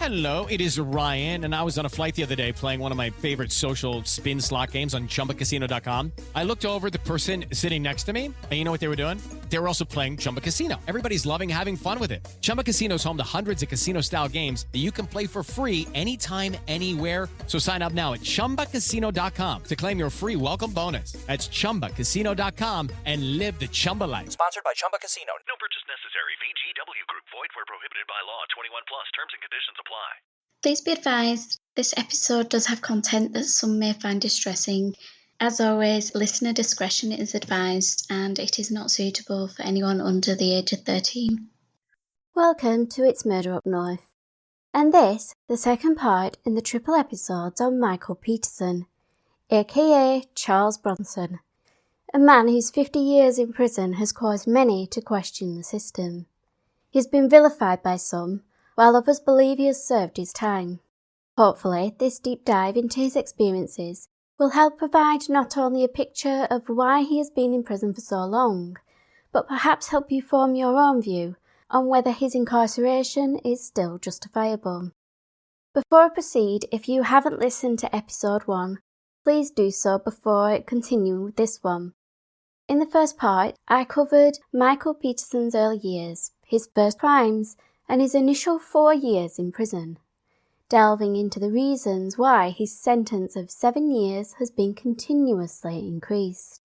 Hello, it is Ryan, and I was on a flight the other day playing one of my favorite social spin slot games on ChumbaCasino.com. I looked over at the person sitting next to me, and you know what they were doing? They were also playing Chumba Casino. Everybody's loving having fun with it. Chumba Casino is home to hundreds of casino-style games that you can play for free anytime, anywhere. So sign up now at ChumbaCasino.com to claim your free welcome bonus. That's ChumbaCasino.com and live the Chumba life. Sponsored by Chumba Casino. No purchase necessary. VGW Group. Void where prohibited by law. 21 plus. Terms and conditions apply. Please be advised, this episode does have content that some may find distressing. As always, listener discretion is advised and it is not suitable for anyone under the age of 13. Welcome to It's Murder Up North, and this, the second part in the triple episodes on Michael Peterson, aka Charles Bronson, a man whose 50 years in prison has caused many to question the system. He's been vilified by some, while others believe he has served his time. Hopefully, this deep dive into his experiences will help provide not only a picture of why he has been in prison for so long, but perhaps help you form your own view on whether his incarceration is still justifiable. Before I proceed, if you haven't listened to episode 1, please do so before continuing with this one. In the first part, I covered Michael Peterson's early years, his first crimes, and his initial 4 years in prison, delving into the reasons why his sentence of 7 years has been continuously increased.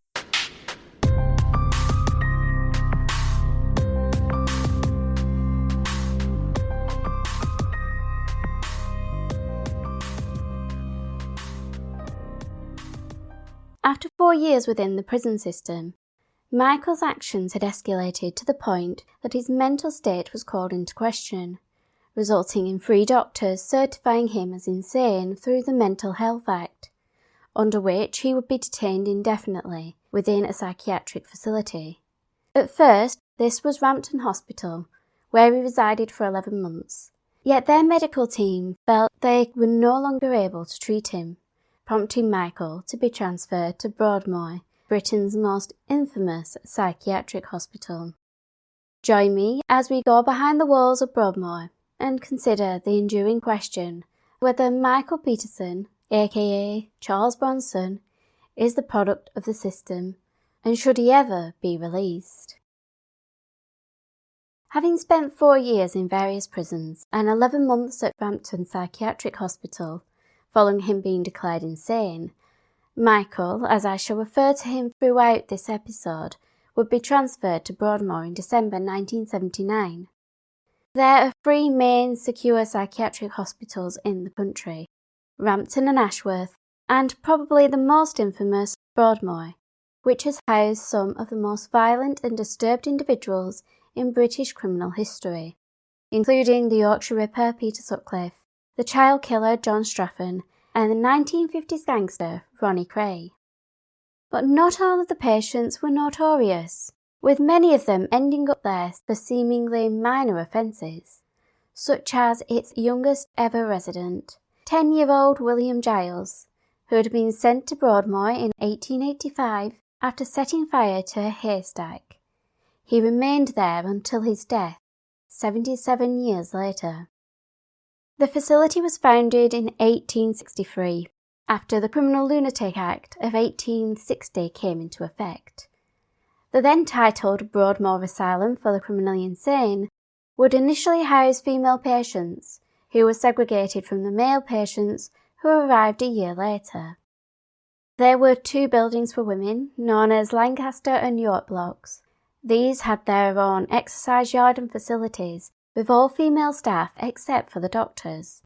After 4 years within the prison system, Michael's actions had escalated to the point that his mental state was called into question, resulting in 3 doctors certifying him as insane through the Mental Health Act, under which he would be detained indefinitely within a psychiatric facility. At first, this was Rampton Hospital, where he resided for 11 months. Yet their medical team felt they were no longer able to treat him, prompting Michael to be transferred to Broadmoor, Britain's most infamous psychiatric hospital. Join me as we go behind the walls of Broadmoor and consider the enduring question whether Michael Peterson, aka Charles Bronson, is the product of the system and should he ever be released. Having spent 4 years in various prisons and 11 months at Rampton Psychiatric Hospital, following him being declared insane, Michael, as I shall refer to him throughout this episode, would be transferred to Broadmoor in December 1979. There are 3 main secure psychiatric hospitals in the country, Rampton and Ashworth, and probably the most infamous, Broadmoor, which has housed some of the most violent and disturbed individuals in British criminal history, including the Yorkshire Ripper Peter Sutcliffe, the child killer John Straffen, and the 1950s gangster Ronnie Kray. But not all of the patients were notorious, with many of them ending up there for seemingly minor offences, such as its youngest ever resident, 10-year-old William Giles, who had been sent to Broadmoor in 1885 after setting fire to a haystack. He remained there until his death, 77 years later. The facility was founded in 1863, after the Criminal Lunatic Act of 1860 came into effect. The then titled Broadmoor Asylum for the Criminally Insane would initially house female patients, who were segregated from the male patients who arrived a year later. There were 2 buildings for women, known as Lancaster and York blocks. These had their own exercise yard and facilities, with all female staff except for the doctors.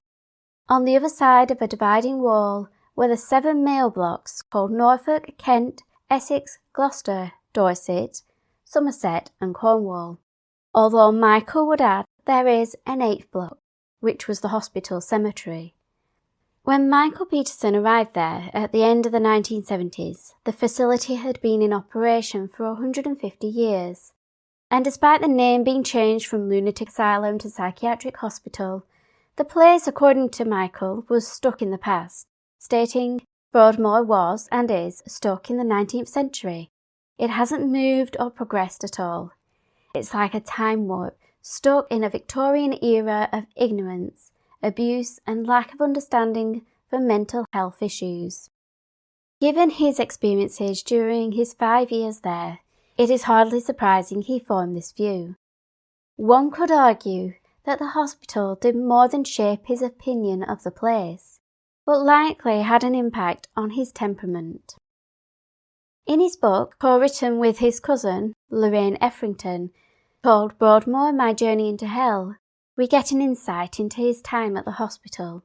On the other side of a dividing wall were the 7 male blocks called Norfolk, Kent, Essex, Gloucester, Dorset, Somerset and Cornwall, although Michael would add there is an 8th block, which was the hospital cemetery. When Michael Peterson arrived there at the end of the 1970s, the facility had been in operation for 150 years. And despite the name being changed from lunatic asylum to psychiatric hospital, the place, according to Michael, was stuck in the past, stating, "Broadmoor was and is stuck in the 19th century. It hasn't moved or progressed at all. It's like a time warp, stuck in a Victorian era of ignorance, abuse and lack of understanding for mental health issues. Given his experiences during his 5 years there, it is hardly surprising he formed this view. One could argue that the hospital did more than shape his opinion of the place, but likely had an impact on his temperament. In his book, co-written with his cousin, Lorraine Effrington, called Broadmoor, My Journey into Hell, we get an insight into his time at the hospital.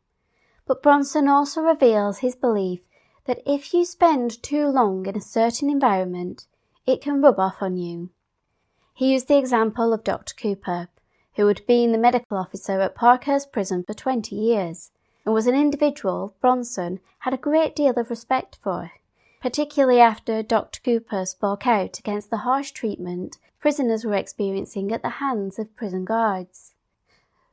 But Bronson also reveals his belief that if you spend too long in a certain environment, it can rub off on you. He used the example of Dr. Cooper, who had been the medical officer at Parkhurst Prison for 20 years, and was an individual Bronson had a great deal of respect for, particularly after Dr. Cooper spoke out against the harsh treatment prisoners were experiencing at the hands of prison guards.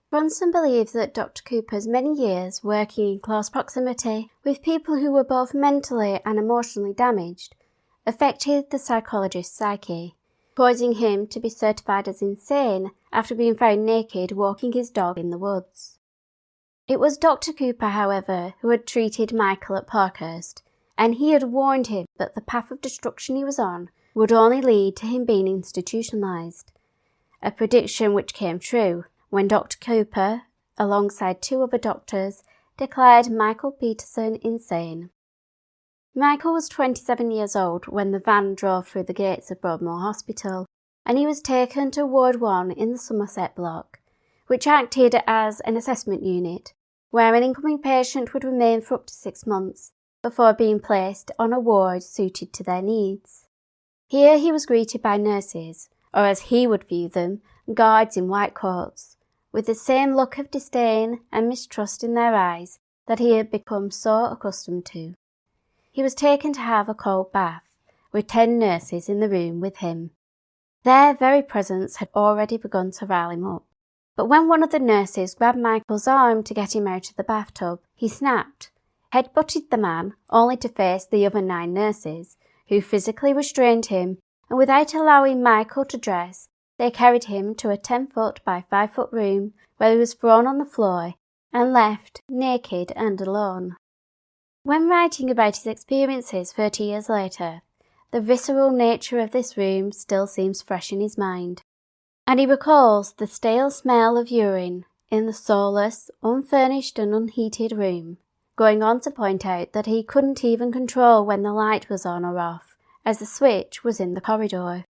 Bronson believed that Dr. Cooper's many years working in close proximity with people who were both mentally and emotionally damaged affected the psychologist's psyche, causing him to be certified as insane after being found naked walking his dog in the woods. It was Dr. Cooper, however, who had treated Michael at Parkhurst, and he had warned him that the path of destruction he was on would only lead to him being institutionalised, a prediction which came true when Dr. Cooper, alongside 2 other doctors, declared Michael Peterson insane. Michael was 27 years old when the van drove through the gates of Broadmoor Hospital, and he was taken to Ward 1 in the Somerset block, which acted as an assessment unit, where an incoming patient would remain for up to 6 months before being placed on a ward suited to their needs. Here he was greeted by nurses, or as he would view them, guards in white coats, with the same look of disdain and mistrust in their eyes that he had become so accustomed to. He was taken to have a cold bath, with 10 nurses in the room with him. Their very presence had already begun to rile him up, but when one of the nurses grabbed Michael's arm to get him out of the bathtub, he snapped, headbutted the man, only to face the other 9 nurses, who physically restrained him, and without allowing Michael to dress, they carried him to a 10-foot by 5-foot room where he was thrown on the floor and left naked and alone. When writing about his experiences 30 years later, the visceral nature of this room still seems fresh in his mind, and he recalls the stale smell of urine in the soulless, unfurnished and unheated room, going on to point out that he couldn't even control when the light was on or off, as the switch was in the corridor.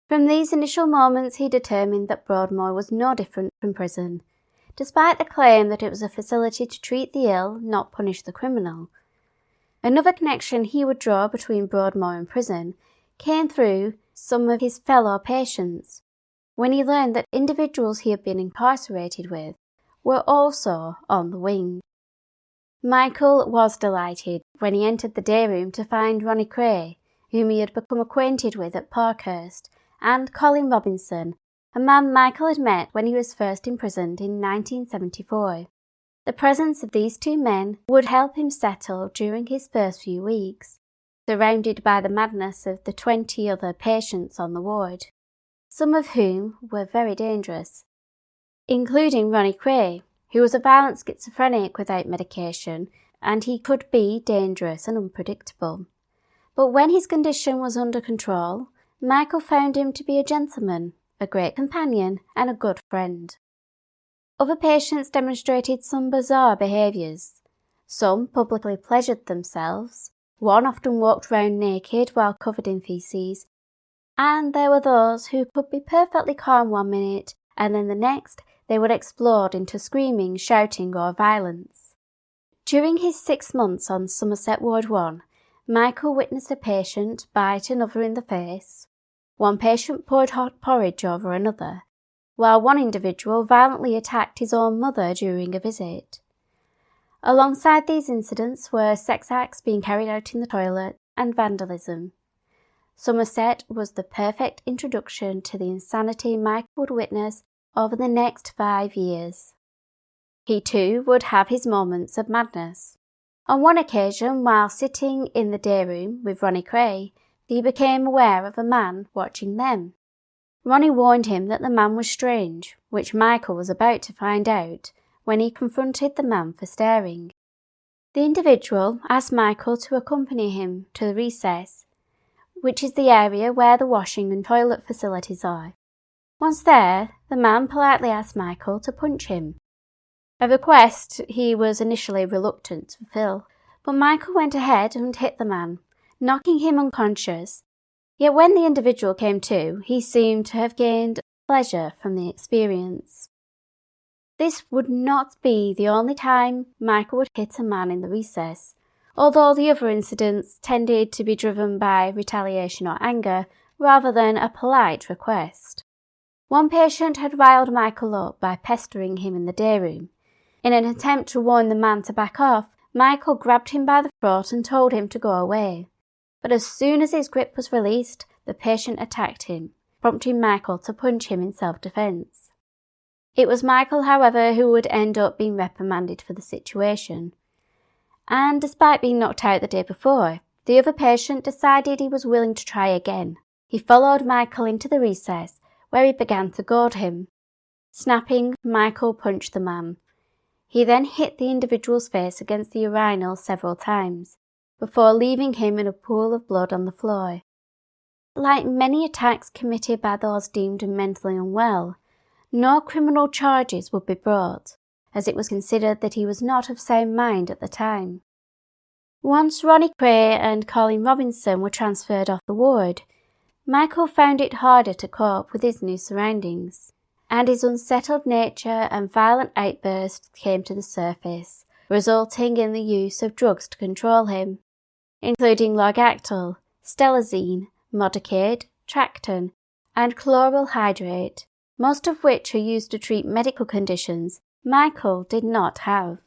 From these initial moments he determined that Broadmoor was no different from prison, despite the claim that it was a facility to treat the ill, not punish the criminal. Another connection he would draw between Broadmoor and prison came through some of his fellow patients, when he learned that individuals he had been incarcerated with were also on the wing. Michael was delighted when he entered the day room to find Ronnie Cray, whom he had become acquainted with at Parkhurst, and Colin Robinson, a man Michael had met when he was first imprisoned in 1974. The presence of these 2 men would help him settle during his first few weeks, surrounded by the madness of the 20 other patients on the ward, some of whom were very dangerous, including Ronnie Cray, who was a violent schizophrenic without medication, and he could be dangerous and unpredictable. But when his condition was under control, Michael found him to be a gentleman, a great companion, and a good friend. Other patients demonstrated some bizarre behaviours. Some publicly pleasured themselves, one often walked round naked while covered in faeces, and there were those who could be perfectly calm one minute, and then the next they would explode into screaming, shouting or violence. During his 6 months on Somerset Ward 1, Michael witnessed a patient bite another in the face. One patient poured hot porridge over another, while one individual violently attacked his own mother during a visit. Alongside these incidents were sex acts being carried out in the toilet and vandalism. Somerset was the perfect introduction to the insanity Michael would witness over the next 5 years. He too would have his moments of madness. On one occasion, while sitting in the day room with Ronnie Cray, he became aware of a man watching them. Ronnie warned him that the man was strange, which Michael was about to find out when he confronted the man for staring. The individual asked Michael to accompany him to the recess, which is the area where the washing and toilet facilities are. Once there, the man politely asked Michael to punch him, a request he was initially reluctant to fulfill, but Michael went ahead and hit the man, knocking him unconscious. Yet when the individual came to, he seemed to have gained pleasure from the experience. This would not be the only time Michael would hit a man in the recess, although the other incidents tended to be driven by retaliation or anger rather than a polite request. One patient had riled Michael up by pestering him in the day room. In an attempt to warn the man to back off, Michael grabbed him by the throat and told him to go away. But as soon as his grip was released, the patient attacked him, prompting Michael to punch him in self-defense. It was Michael, however, who would end up being reprimanded for the situation. And despite being knocked out the day before, the other patient decided he was willing to try again. He followed Michael into the recess, where he began to goad him. Snapping, Michael punched the man. He then hit the individual's face against the urinal several times, before leaving him in a pool of blood on the floor. Like many attacks committed by those deemed mentally unwell, no criminal charges would be brought, as it was considered that he was not of sound mind at the time. Once Ronnie Cray and Colin Robinson were transferred off the ward, Michael found it harder to cope with his new surroundings, and his unsettled nature and violent outbursts came to the surface, resulting in the use of drugs to control him, including Lorgactil, Stelazine, Modicade, Tracton, and chloral hydrate, most of which are used to treat medical conditions Michael did not have.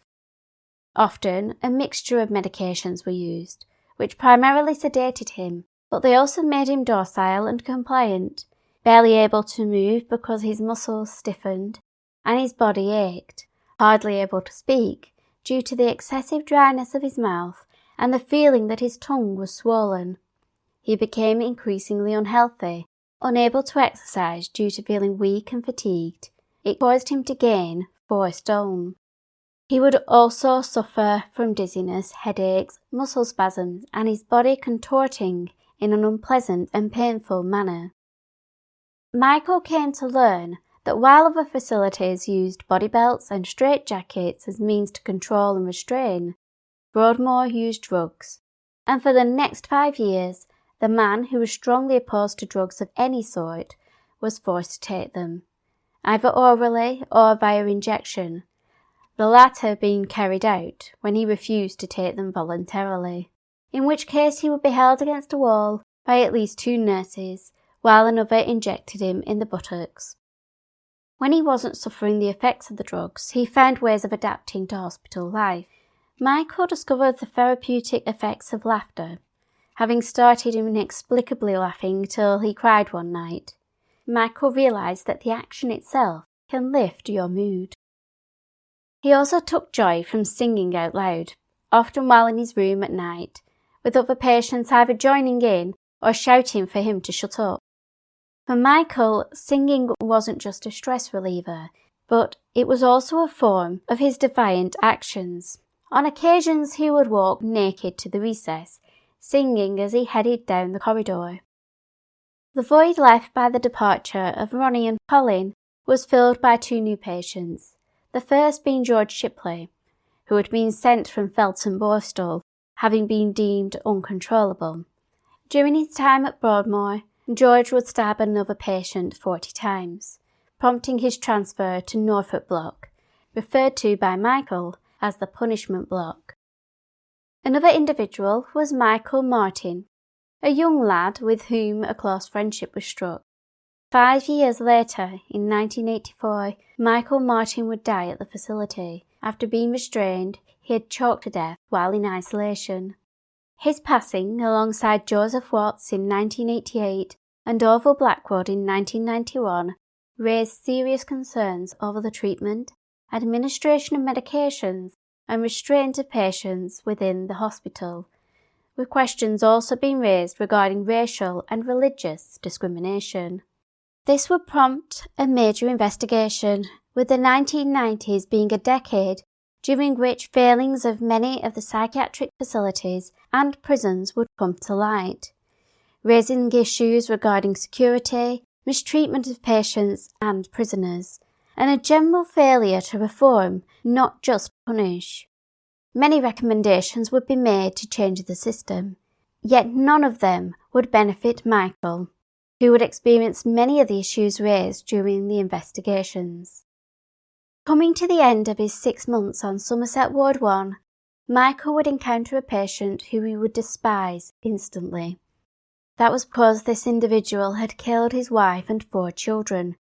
Often, a mixture of medications were used, which primarily sedated him, but they also made him docile and compliant, barely able to move because his muscles stiffened and his body ached, hardly able to speak due to the excessive dryness of his mouth and the feeling that his tongue was swollen. He became increasingly unhealthy, unable to exercise due to feeling weak and fatigued. It caused him to gain 4 stone. He would also suffer from dizziness, headaches, muscle spasms, and his body contorting in an unpleasant and painful manner. Michael came to learn that while other facilities used body belts and straitjackets as means to control and restrain, Broadmoor used drugs, and for the next 5 years, the man who was strongly opposed to drugs of any sort was forced to take them, either orally or via injection, the latter being carried out when he refused to take them voluntarily, in which case he would be held against a wall by at least 2 nurses, while another injected him in the buttocks. When he wasn't suffering the effects of the drugs, he found ways of adapting to hospital life. Michael discovered the therapeutic effects of laughter, having started inexplicably laughing till he cried one night. Michael realised that the action itself can lift your mood. He also took joy from singing out loud, often while in his room at night, with other patients either joining in or shouting for him to shut up. For Michael, singing wasn't just a stress reliever, but it was also a form of his defiant actions. On occasions he would walk naked to the recess, singing as he headed down the corridor. The void left by the departure of Ronnie and Colin was filled by 2 new patients, the first being George Shipley, who had been sent from Felton Borstal, having been deemed uncontrollable. During his time at Broadmoor, George would stab another patient 40 times, prompting his transfer to Norfolk Block, referred to by Michael as the punishment block. Another individual was Michael Martin, a young lad with whom a close friendship was struck. 5 years later, in 1984, Michael Martin would die at the facility. After being restrained, he had choked to death while in isolation. His passing, alongside Joseph Watts in 1988 and Orville Blackwood in 1991, raised serious concerns over the treatment, administration of medications, and restraint of patients within the hospital, with questions also being raised regarding racial and religious discrimination. This would prompt a major investigation, with the 1990s being a decade during which failings of many of the psychiatric facilities and prisons would come to light, raising issues regarding security, mistreatment of patients and prisoners, and a general failure to reform, not just punish. Many recommendations would be made to change the system, yet none of them would benefit Michael, who would experience many of the issues raised during the investigations. Coming to the end of his 6 months on Somerset Ward 1, Michael would encounter a patient who he would despise instantly. That was because this individual had killed his wife and 4 children.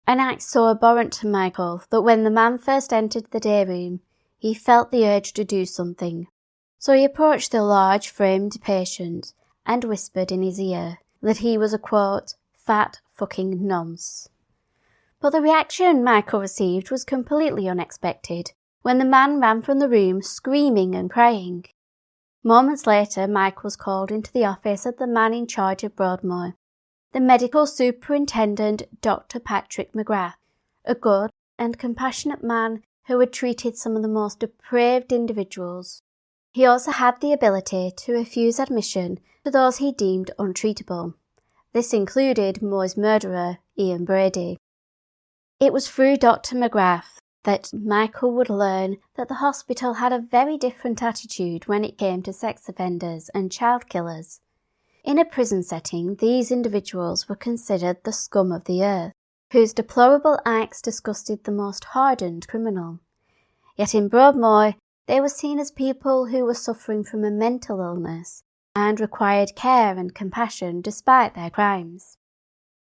An act so abhorrent to Michael that when the man first entered the day room, he felt the urge to do something. So he approached the large-framed patient and whispered in his ear that he was a, quote, fat fucking nonce. But the reaction Michael received was completely unexpected when the man ran from the room screaming and crying. Moments later, Michael was called into the office of the man in charge of Broadmoor, the medical superintendent Dr. Patrick McGrath, a good and compassionate man who had treated some of the most depraved individuals. He also had the ability to refuse admission to those he deemed untreatable. This included Moore's murderer, Ian Brady. It was through Dr. McGrath that Michael would learn that the hospital had a very different attitude when it came to sex offenders and child killers. In a prison setting, these individuals were considered the scum of the earth, whose deplorable acts disgusted the most hardened criminal. Yet in Broadmoor, they were seen as people who were suffering from a mental illness and required care and compassion despite their crimes.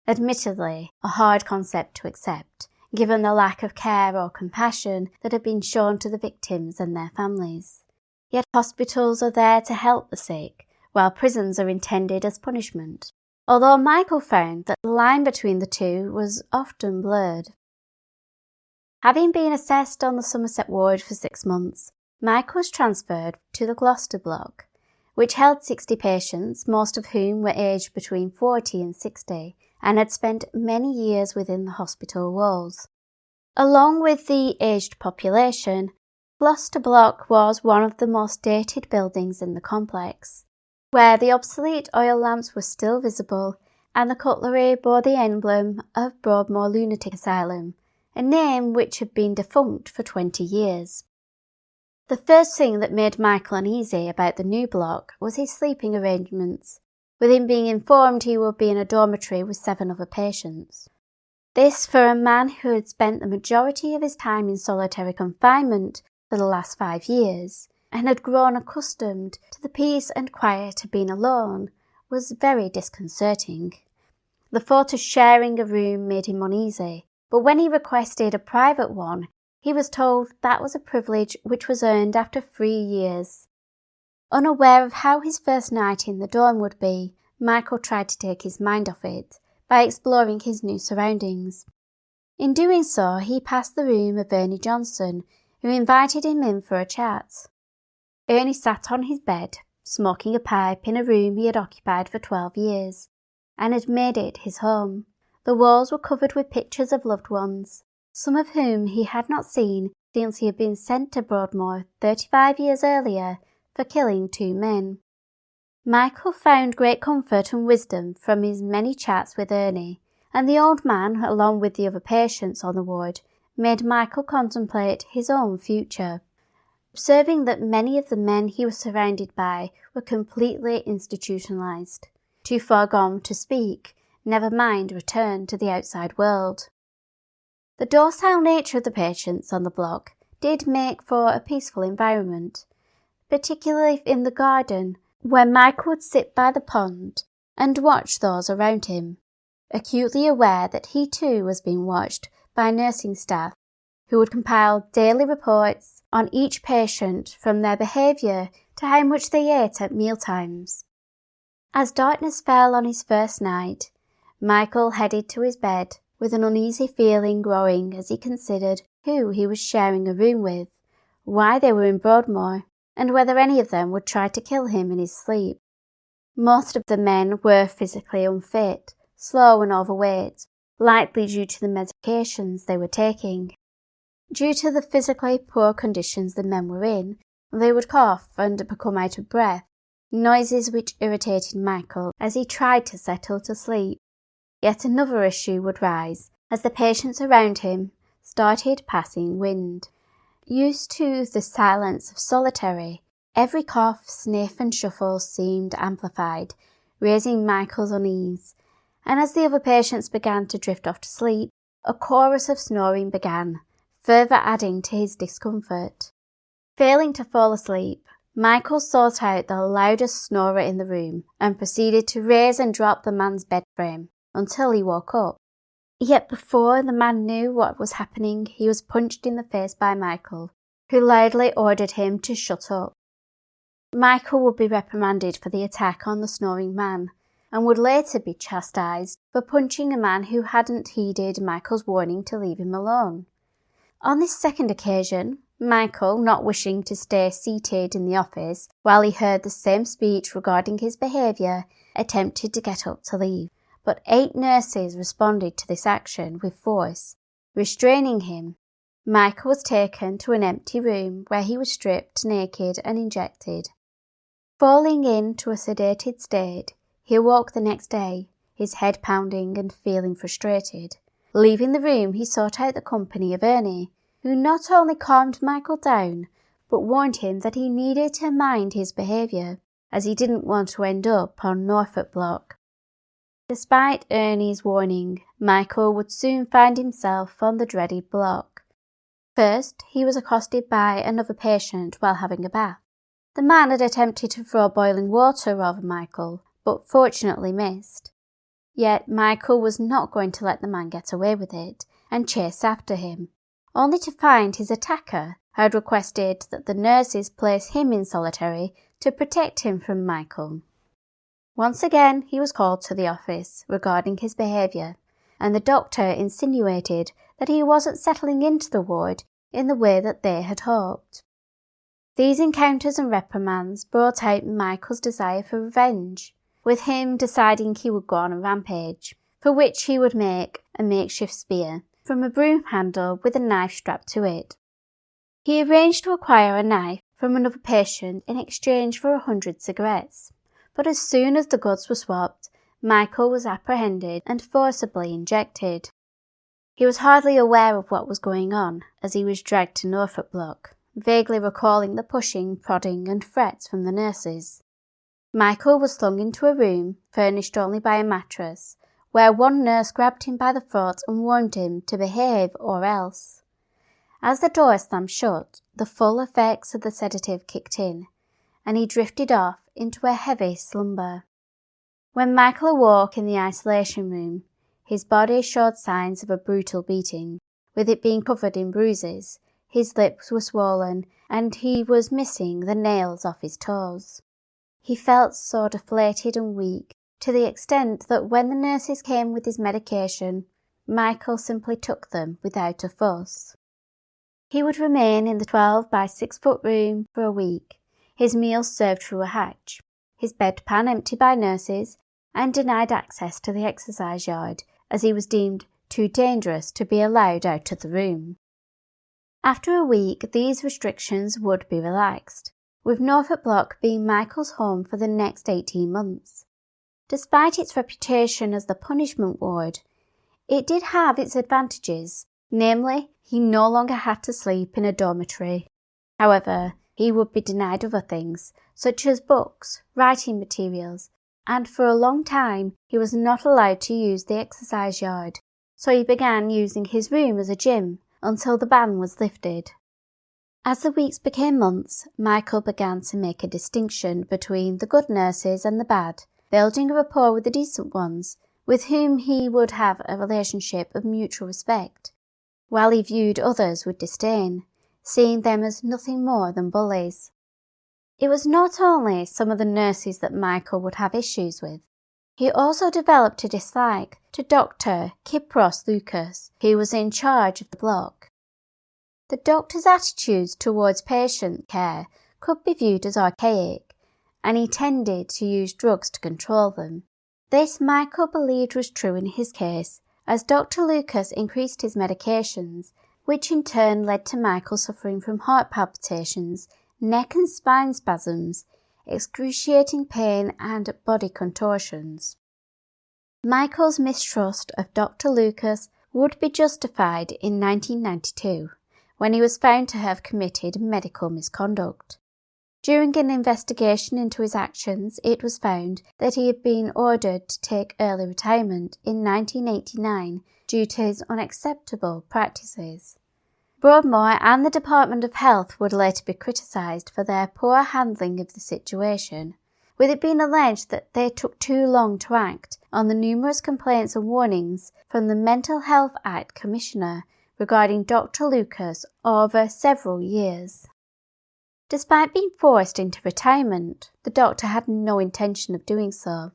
Admittedly, a hard concept to accept, given the lack of care or compassion that had been shown to the victims and their families. Yet hospitals are there to help the sick, while prisons are intended as punishment, although Michael found that the line between the two was often blurred. Having been assessed on the Somerset ward for 6 months, Michael was transferred to the Gloucester block, which held 60 patients, most of whom were aged between 40 and 60, and had spent many years within the hospital walls. Along with the aged population, Gloucester Block was one of the most dated buildings in the complex, where the obsolete oil lamps were still visible and the cutlery bore the emblem of Broadmoor Lunatic Asylum, a name which had been defunct for 20 years. The first thing that made Michael uneasy about the new block was his sleeping arrangements, with him being informed he would be in a dormitory with 7 other patients. This for a man who had spent the majority of his time in solitary confinement for the last 5 years, and had grown accustomed to the peace and quiet of being alone, was very disconcerting. The thought of sharing a room made him uneasy, but when he requested a private one, he was told that was a privilege which was earned after 3 years. Unaware of how his first night in the dorm would be, Michael tried to take his mind off it by exploring his new surroundings. In doing so, he passed the room of Ernie Johnson, who invited him in for a chat. Ernie sat on his bed, smoking a pipe in a room he had occupied for 12 years, and had made it his home. The walls were covered with pictures of loved ones, some of whom he had not seen since he had been sent to Broadmoor 35 years earlier for killing 2 men. Michael found great comfort and wisdom from his many chats with Ernie, and the old man, along with the other patients on the ward, made Michael contemplate his own future. Observing that many of the men he was surrounded by were completely institutionalised, too far gone to speak, never mind return to the outside world. The docile nature of the patients on the block did make for a peaceful environment, particularly in the garden, where Michael would sit by the pond and watch those around him, acutely aware that he too was being watched by nursing staff who would compile daily reports on each patient, from their behaviour to how much they ate at mealtimes. As darkness fell on his first night, Michael headed to his bed with an uneasy feeling growing as he considered who he was sharing a room with, why they were in Broadmoor, and whether any of them would try to kill him in his sleep. Most of the men were physically unfit, slow and overweight, likely due to the medications they were taking. Due to the physically poor conditions the men were in, they would cough and become out of breath, noises which irritated Michael as he tried to settle to sleep. Yet another issue would rise as the patients around him started passing wind. Used to the silence of solitary, every cough, sniff and shuffle seemed amplified, raising Michael's unease, and as the other patients began to drift off to sleep, a chorus of snoring began, further adding to his discomfort. Failing to fall asleep, Michael sought out the loudest snorer in the room and proceeded to raise and drop the man's bed frame until he woke up. Yet before the man knew what was happening, he was punched in the face by Michael, who loudly ordered him to shut up. Michael would be reprimanded for the attack on the snoring man, and would later be chastised for punching a man who hadn't heeded Michael's warning to leave him alone. On this second occasion, Michael, not wishing to stay seated in the office while he heard the same speech regarding his behaviour, attempted to get up to leave. But 8 nurses responded to this action with force, restraining him. Michael was taken to an empty room where he was stripped naked and injected. Falling into a sedated state, he awoke the next day, his head pounding and feeling frustrated. Leaving the room, he sought out the company of Ernie, who not only calmed Michael down, but warned him that he needed to mind his behaviour, as he didn't want to end up on Norfolk Block. Despite Ernie's warning, Michael would soon find himself on the dreaded block. First, he was accosted by another patient while having a bath. The man had attempted to throw boiling water over Michael, but fortunately missed. Yet Michael was not going to let the man get away with it, and chased after him, only to find his attacker had requested that the nurses place him in solitary to protect him from Michael. Once again he was called to the office regarding his behaviour, and the doctor insinuated that he wasn't settling into the ward in the way that they had hoped. These encounters and reprimands brought out Michael's desire for revenge, with him deciding he would go on a rampage, for which he would make a makeshift spear from a broom handle with a knife strapped to it. He arranged to acquire a knife from another patient in exchange for 100 cigarettes, but as soon as the goods were swapped, Michael was apprehended and forcibly injected. He was hardly aware of what was going on as he was dragged to Norfolk Block, vaguely recalling the pushing, prodding and threats from the nurses. Michael was slung into a room, furnished only by a mattress, where one nurse grabbed him by the throat and warned him to behave or else. As the door slammed shut, the full effects of the sedative kicked in, and he drifted off into a heavy slumber. When Michael awoke in the isolation room, his body showed signs of a brutal beating, with it being covered in bruises. His lips were swollen, and he was missing the nails off his toes. He felt so deflated and weak, to the extent that when the nurses came with his medication, Michael simply took them without a fuss. He would remain in the 12 by 6 foot room for a week, his meals served through a hatch, his bedpan emptied by nurses, and denied access to the exercise yard, as he was deemed too dangerous to be allowed out of the room. After a week, these restrictions would be relaxed, with Norfolk Block being Michael's home for the next 18 months. Despite its reputation as the punishment ward, it did have its advantages, namely, he no longer had to sleep in a dormitory. However, he would be denied other things, such as books, writing materials, and for a long time he was not allowed to use the exercise yard, so he began using his room as a gym until the ban was lifted. As the weeks became months, Michael began to make a distinction between the good nurses and the bad, building a rapport with the decent ones, with whom he would have a relationship of mutual respect, while he viewed others with disdain, seeing them as nothing more than bullies. It was not only some of the nurses that Michael would have issues with. He also developed a dislike to Dr. Kipros Lucas, who was in charge of the block. The doctor's attitudes towards patient care could be viewed as archaic, and he tended to use drugs to control them. This Michael believed was true in his case, as Dr. Lucas increased his medications, which in turn led to Michael suffering from heart palpitations, neck and spine spasms, excruciating pain and body contortions. Michael's mistrust of Dr. Lucas would be justified in 1992, when he was found to have committed medical misconduct. During an investigation into his actions, it was found that he had been ordered to take early retirement in 1989 due to his unacceptable practices. Broadmoor and the Department of Health would later be criticised for their poor handling of the situation, with it being alleged that they took too long to act on the numerous complaints and warnings from the Mental Health Act Commissioner regarding Dr. Lucas over several years. Despite being forced into retirement, the doctor had no intention of doing so,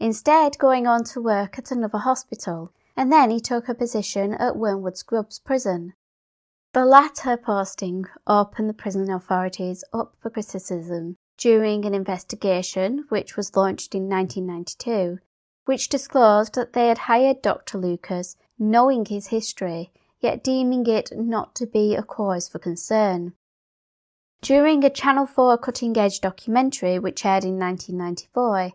instead going on to work at another hospital, and then he took a position at Wormwood Scrubs Prison. The latter posting opened the prison authorities up for criticism during an investigation which was launched in 1992, which disclosed that they had hired Dr. Lucas knowing his history, yet deeming it not to be a cause for concern. During a Channel 4 cutting-edge documentary which aired in 1994,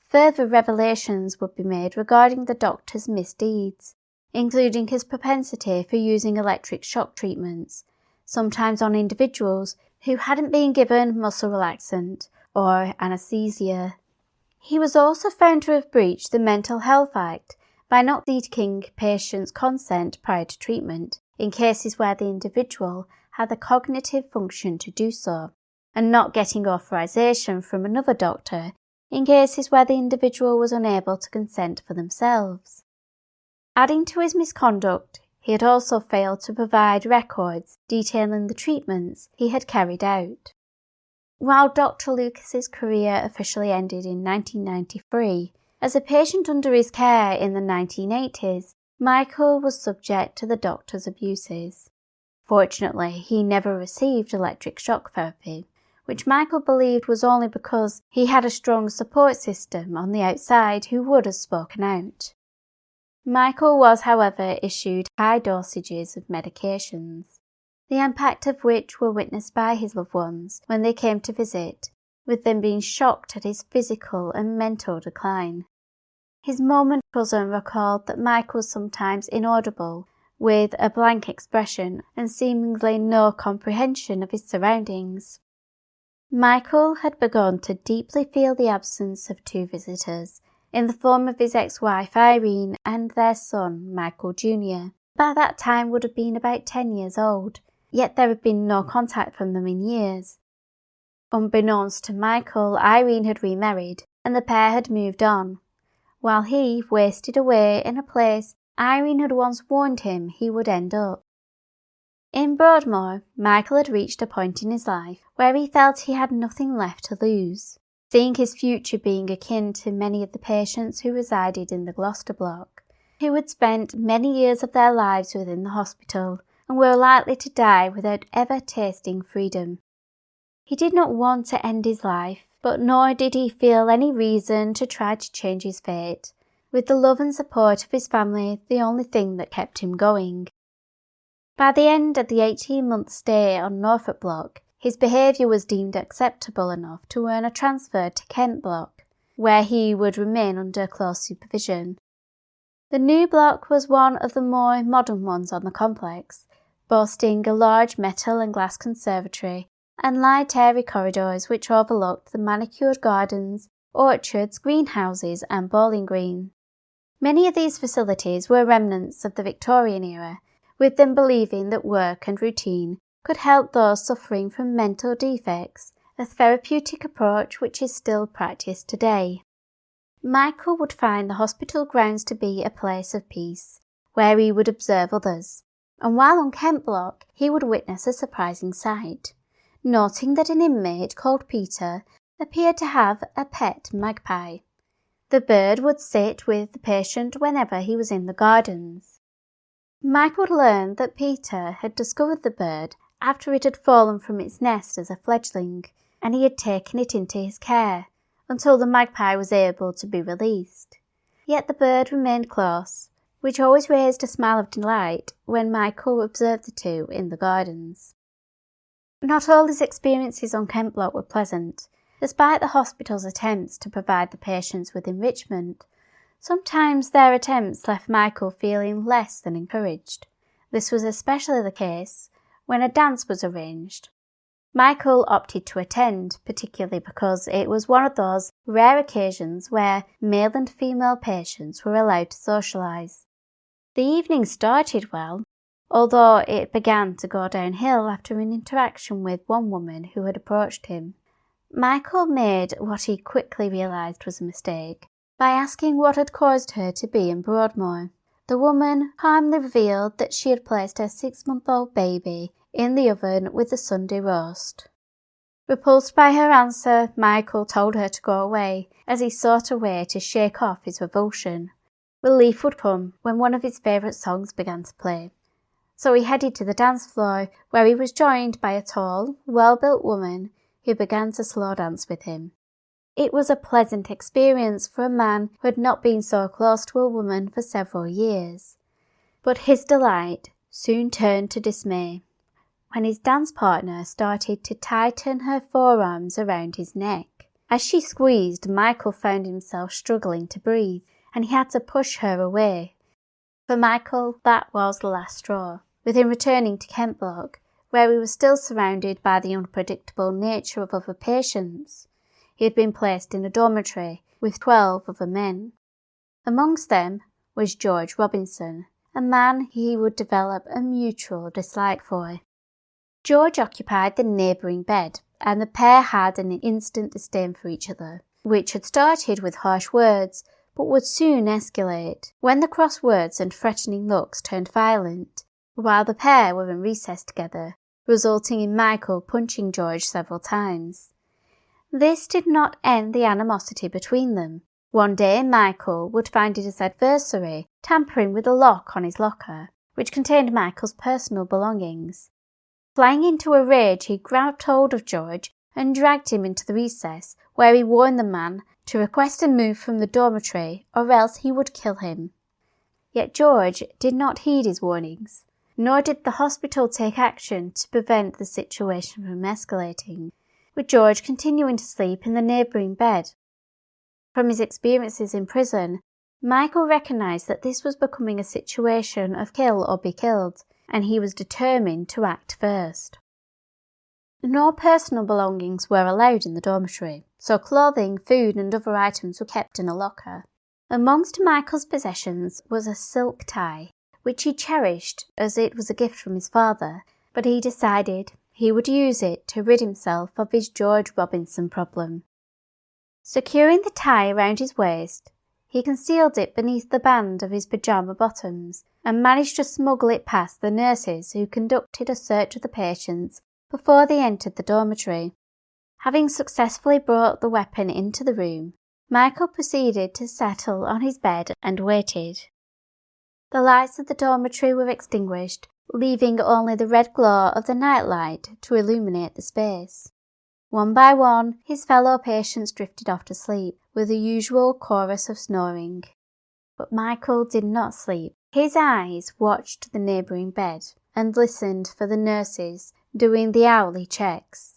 further revelations would be made regarding the doctor's misdeeds, including his propensity for using electric shock treatments, sometimes on individuals who hadn't been given muscle relaxant or anaesthesia. He was also found to have breached the Mental Health Act by not seeking patients' consent prior to treatment in cases where the individual had the cognitive function to do so, and not getting authorization from another doctor in cases where the individual was unable to consent for themselves. Adding to his misconduct, he had also failed to provide records detailing the treatments he had carried out. While Dr. Lucas's career officially ended in 1993, as a patient under his care in the 1980s, Michael was subject to the doctor's abuses. Fortunately, he never received electric shock therapy, which Michael believed was only because he had a strong support system on the outside who would have spoken out. Michael was, however, issued high dosages of medications, the impact of which were witnessed by his loved ones when they came to visit, with them being shocked at his physical and mental decline. His moment cousin recalled that Michael was sometimes inaudible, with a blank expression and seemingly no comprehension of his surroundings. Michael had begun to deeply feel the absence of two visitors, in the form of his ex-wife Irene and their son Michael Jr. By that time would have been about 10 years old, yet there had been no contact from them in years. Unbeknownst to Michael, Irene had remarried, and the pair had moved on, while he wasted away in a place Irene had once warned him he would end up. In Broadmoor, Michael had reached a point in his life where he felt he had nothing left to lose, seeing his future being akin to many of the patients who resided in the Gloucester block, who had spent many years of their lives within the hospital and were likely to die without ever tasting freedom. He did not want to end his life, but nor did he feel any reason to try to change his fate, with the love and support of his family the only thing that kept him going. By the end of the 18-month stay on Norfolk Block, his behaviour was deemed acceptable enough to earn a transfer to Kent Block, where he would remain under close supervision. The new block was one of the more modern ones on the complex, boasting a large metal and glass conservatory and light airy corridors which overlooked the manicured gardens, orchards, greenhouses and bowling green. Many of these facilities were remnants of the Victorian era, with them believing that work and routine could help those suffering from mental defects, a therapeutic approach which is still practiced today. Michael would find the hospital grounds to be a place of peace, where he would observe others, and while on Kent Block he would witness a surprising sight, noting that an inmate called Peter appeared to have a pet magpie. The bird would sit with the patient whenever he was in the gardens. Michael would learn that Peter had discovered the bird after it had fallen from its nest as a fledgling, and he had taken it into his care until the magpie was able to be released. Yet the bird remained close, which always raised a smile of delight when Michael observed the two in the gardens. Not all his experiences on Kent Block were pleasant. Despite the hospital's attempts to provide the patients with enrichment, sometimes their attempts left Michael feeling less than encouraged. This was especially the case when a dance was arranged. Michael opted to attend, particularly because it was one of those rare occasions where male and female patients were allowed to socialise. The evening started well, although it began to go downhill after an interaction with one woman who had approached him. Michael made what he quickly realised was a mistake by asking what had caused her to be in Broadmoor. The woman calmly revealed that she had placed her 6-month-old baby in the oven with the Sunday roast. Repulsed by her answer, Michael told her to go away as he sought a way to shake off his revulsion. Relief would come when one of his favourite songs began to play. So he headed to the dance floor where he was joined by a tall, well-built woman who began to slow dance with him. It was a pleasant experience for a man who had not been so close to a woman for several years. But his delight soon turned to dismay when his dance partner started to tighten her forearms around his neck. As she squeezed, Michael found himself struggling to breathe, and he had to push her away. For Michael, that was the last straw. With him returning to Kent Block, where he was still surrounded by the unpredictable nature of other patients, he had been placed in a dormitory with 12 other men. Amongst them was George Robinson, a man he would develop a mutual dislike for. George occupied the neighbouring bed, and the pair had an instant disdain for each other, which had started with harsh words, but would soon escalate when the cross words and threatening looks turned violent, while the pair were in recess together, resulting in Michael punching George several times. This did not end the animosity between them. One day Michael would find his adversary tampering with a lock on his locker, which contained Michael's personal belongings. Flying into a rage, he grabbed hold of George and dragged him into the recess, where he warned the man to request a move from the dormitory or else he would kill him. Yet George did not heed his warnings, nor did the hospital take action to prevent the situation from escalating, with George continuing to sleep in the neighbouring bed. From his experiences in prison, Michael recognised that this was becoming a situation of kill or be killed, and he was determined to act first. No personal belongings were allowed in the dormitory, so clothing, food and other items were kept in a locker. Amongst Michael's possessions was a silk tie, which he cherished as it was a gift from his father, but he decided he would use it to rid himself of his George Robinson problem. Securing the tie around his waist, he concealed it beneath the band of his pyjama bottoms and managed to smuggle it past the nurses who conducted a search of the patients before they entered the dormitory. Having successfully brought the weapon into the room, Michael proceeded to settle on his bed and waited. The lights of the dormitory were extinguished, leaving only the red glow of the nightlight to illuminate the space. One by one, his fellow patients drifted off to sleep, with the usual chorus of snoring. But Michael did not sleep. His eyes watched the neighbouring bed and listened for the nurses doing the hourly checks.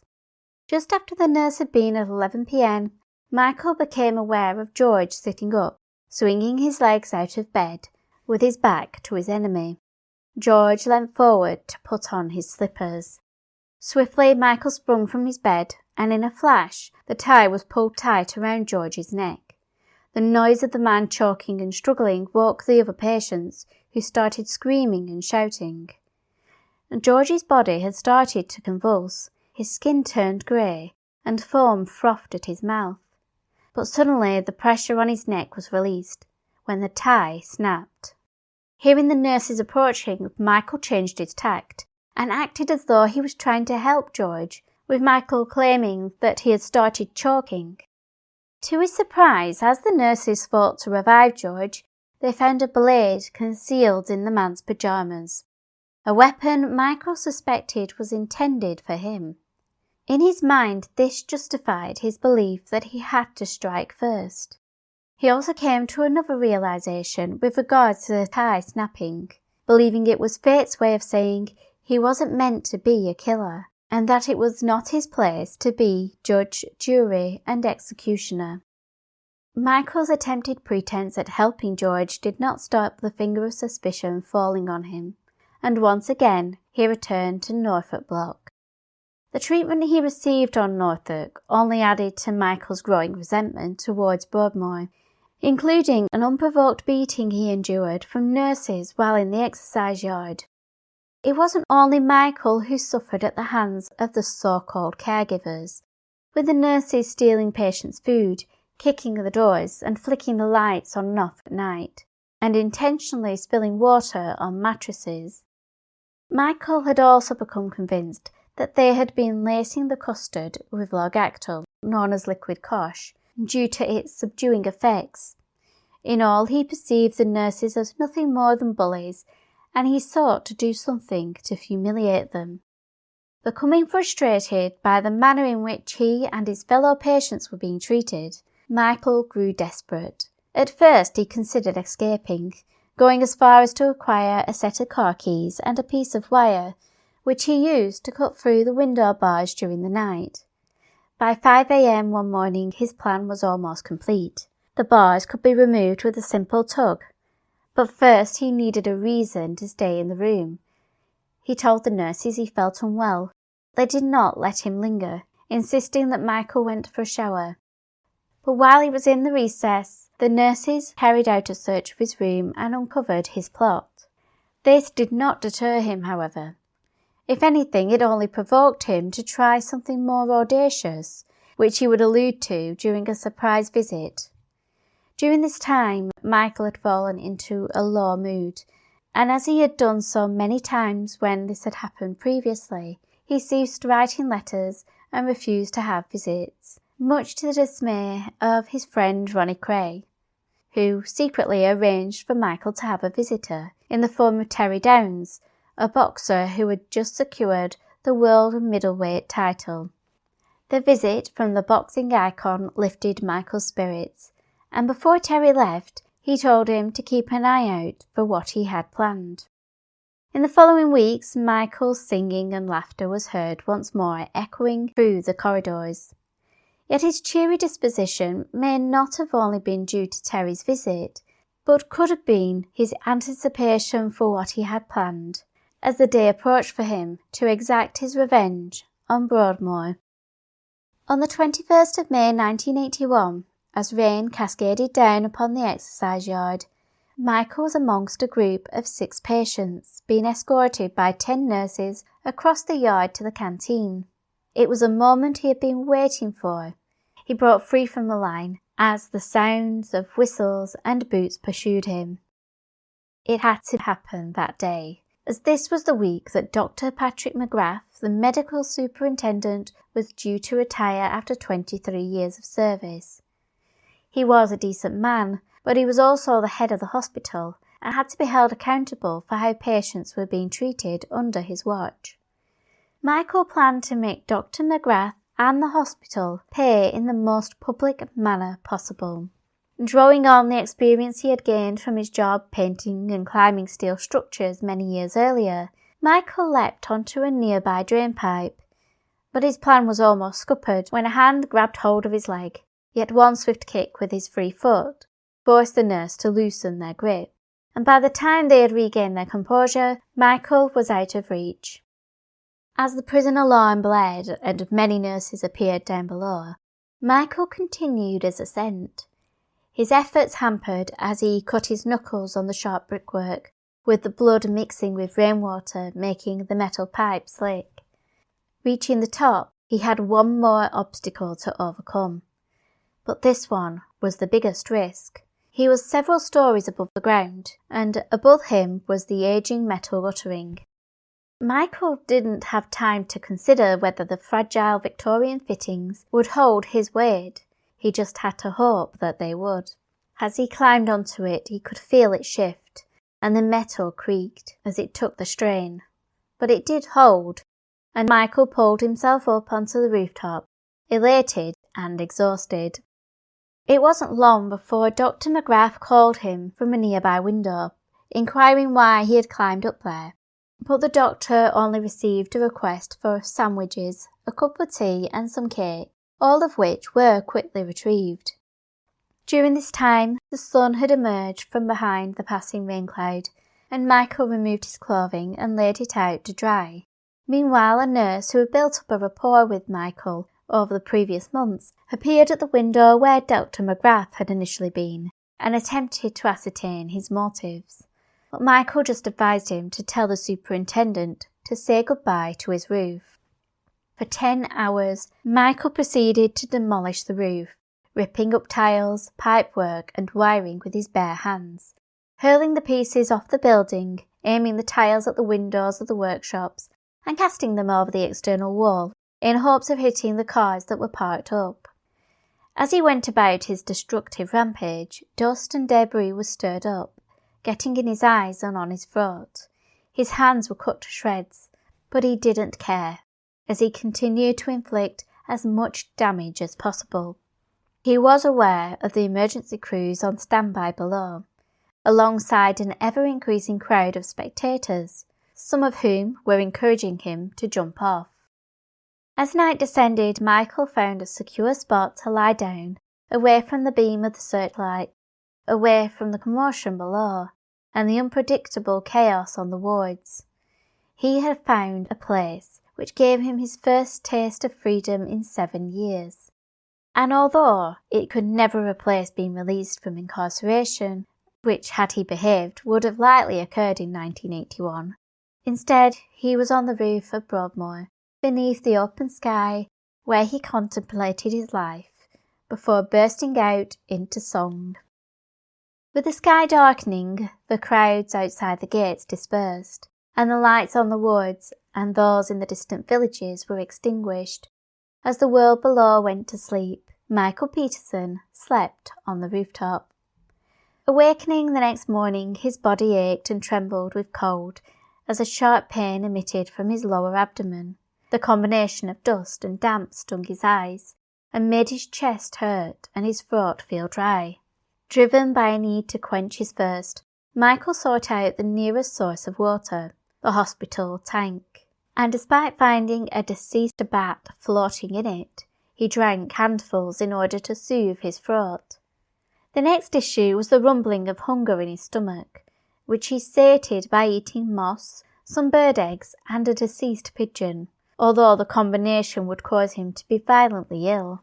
Just after the nurse had been at 11 p.m, Michael became aware of George sitting up, swinging his legs out of bed, with his back to his enemy. George leant forward to put on his slippers. Swiftly, Michael sprung from his bed, and in a flash, the tie was pulled tight around George's neck. The noise of the man choking and struggling woke the other patients, who started screaming and shouting. George's body had started to convulse, his skin turned grey, and foam frothed at his mouth. But suddenly the pressure on his neck was released, when the tie snapped. Hearing the nurses approaching, Michael changed his tact, and acted as though he was trying to help George, with Michael claiming that he had started choking. To his surprise, as the nurses fought to revive George, they found a blade concealed in the man's pyjamas, a weapon Michael suspected was intended for him. In his mind, this justified his belief that he had to strike first. He also came to another realisation with regard to the tie snapping, believing it was fate's way of saying he wasn't meant to be a killer, and that it was not his place to be judge, jury and executioner. Michael's attempted pretense at helping George did not stop the finger of suspicion falling on him, and once again he returned to Norfolk Block. The treatment he received on Norfolk only added to Michael's growing resentment towards Broadmoor, including an unprovoked beating he endured from nurses while in the exercise yard. It wasn't only Michael who suffered at the hands of the so-called caregivers, with the nurses stealing patients' food, kicking the doors and flicking the lights on and off at night, and intentionally spilling water on mattresses. Michael had also become convinced that they had been lacing the custard with Logactyl, known as liquid cosh, due to its subduing effects. In all, he perceived the nurses as nothing more than bullies, and he sought to do something to humiliate them. Becoming frustrated by the manner in which he and his fellow patients were being treated, Michael grew desperate. At first he considered escaping, going as far as to acquire a set of car keys and a piece of wire, which he used to cut through the window bars during the night. By 5 a.m. one morning his plan was almost complete. The bars could be removed with a simple tug, but first he needed a reason to stay in the room. He told the nurses he felt unwell. They did not let him linger, insisting that Michael went for a shower. But while he was in the recess, the nurses carried out a search of his room and uncovered his plot. This did not deter him, however. If anything, it only provoked him to try something more audacious, which he would allude to during a surprise visit. During this time, Michael had fallen into a low mood, and as he had done so many times when this had happened previously, he ceased writing letters and refused to have visits, much to the dismay of his friend Ronnie Cray, who secretly arranged for Michael to have a visitor in the form of Terry Downs, a boxer who had just secured the world middleweight title. The visit from the boxing icon lifted Michael's spirits, and before Terry left, he told him to keep an eye out for what he had planned. In the following weeks, Michael's singing and laughter was heard once more echoing through the corridors. Yet his cheery disposition may not have only been due to Terry's visit, but could have been his anticipation for what he had planned, as the day approached for him to exact his revenge on Broadmoor. On the 21st of May 1981, as rain cascaded down upon the exercise yard, Michael was amongst a group of 6 patients being escorted by 10 nurses across the yard to the canteen. It was a moment he had been waiting for. He broke free from the line as the sounds of whistles and boots pursued him. It had to happen that day, as this was the week that Dr. Patrick McGrath, the medical superintendent, was due to retire after 23 years of service. He was a decent man, but he was also the head of the hospital and had to be held accountable for how patients were being treated under his watch. Michael planned to make Dr. McGrath and the hospital pay in the most public manner possible. Drawing on the experience he had gained from his job painting and climbing steel structures many years earlier, Michael leapt onto a nearby drainpipe. But his plan was almost scuppered when a hand grabbed hold of his leg, yet one swift kick with his free foot forced the nurse to loosen their grip, and by the time they had regained their composure, Michael was out of reach. As the prison alarm blared and many nurses appeared down below, Michael continued his ascent. His efforts hampered as he cut his knuckles on the sharp brickwork, with the blood mixing with rainwater making the metal pipe slick. Reaching the top, he had one more obstacle to overcome. But this one was the biggest risk. He was several stories above the ground, and above him was the ageing metal guttering. Michael didn't have time to consider whether the fragile Victorian fittings would hold his weight. He just had to hope that they would. As he climbed onto it, he could feel it shift, and the metal creaked as it took the strain. But it did hold, and Michael pulled himself up onto the rooftop, elated and exhausted. It wasn't long before Dr. McGrath called him from a nearby window, inquiring why he had climbed up there. But the doctor only received a request for sandwiches, a cup of tea and some cake, all of which were quickly retrieved. During this time, the sun had emerged from behind the passing rain cloud, and Michael removed his clothing and laid it out to dry. Meanwhile, a nurse who had built up a rapport with Michael over the previous months appeared at the window where Dr. McGrath had initially been and attempted to ascertain his motives. But Michael just advised him to tell the superintendent to say goodbye to his roof. For 10 hours, Michael proceeded to demolish the roof, ripping up tiles, pipework and wiring with his bare hands, hurling the pieces off the building, aiming the tiles at the windows of the workshops and casting them over the external wall in hopes of hitting the cars that were parked up. As he went about his destructive rampage, dust and debris was stirred up, getting in his eyes and on his throat. His hands were cut to shreds, but he didn't care, as he continued to inflict as much damage as possible. He was aware of the emergency crews on standby below, alongside an ever-increasing crowd of spectators, some of whom were encouraging him to jump off. As night descended, Michael found a secure spot to lie down, away from the beam of the searchlight, away from the commotion below, and the unpredictable chaos on the wards. He had found a place which gave him his first taste of freedom in 7 years. And although it could never replace being released from incarceration, which, had he behaved, would have likely occurred in 1981, instead he was on the roof of Broadmoor, beneath the open sky, where he contemplated his life, before bursting out into song. With the sky darkening, the crowds outside the gates dispersed, and the lights on the woods and those in the distant villages were extinguished. As the world below went to sleep, Michael Peterson slept on the rooftop. Awakening the next morning, his body ached and trembled with cold as a sharp pain emitted from his lower abdomen. The combination of dust and damp stung his eyes and made his chest hurt and his throat feel dry. Driven by a need to quench his thirst, Michael sought out the nearest source of water, the hospital tank, and despite finding a deceased bat floating in it, he drank handfuls in order to soothe his throat. The next issue was the rumbling of hunger in his stomach, which he sated by eating moss, some bird eggs and a deceased pigeon, although the combination would cause him to be violently ill.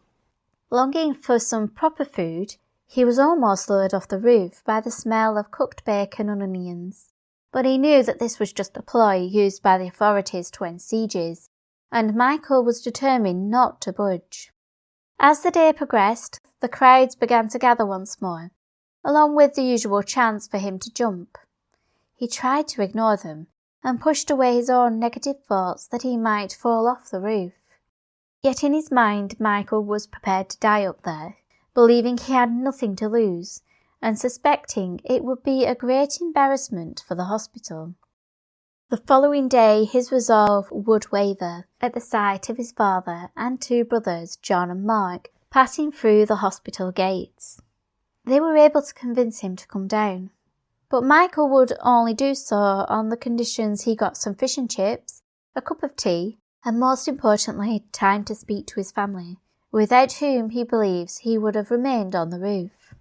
Longing for some proper food, he was almost lured off the roof by the smell of cooked bacon and onions. But he knew that this was just a ploy used by the authorities to end sieges, and Michael was determined not to budge. As the day progressed, the crowds began to gather once more, along with the usual chance for him to jump. He tried to ignore them, and pushed away his own negative thoughts that he might fall off the roof. Yet in his mind, Michael was prepared to die up there, believing he had nothing to lose, and suspecting it would be a great embarrassment for the hospital. The following day his resolve would waver at the sight of his father and 2 brothers, John and Mark, passing through the hospital gates. They were able to convince him to come down, but Michael would only do so on the conditions he got some fish and chips, a cup of tea, and most importantly, time to speak to his family, without whom he believes he would have remained on the roof.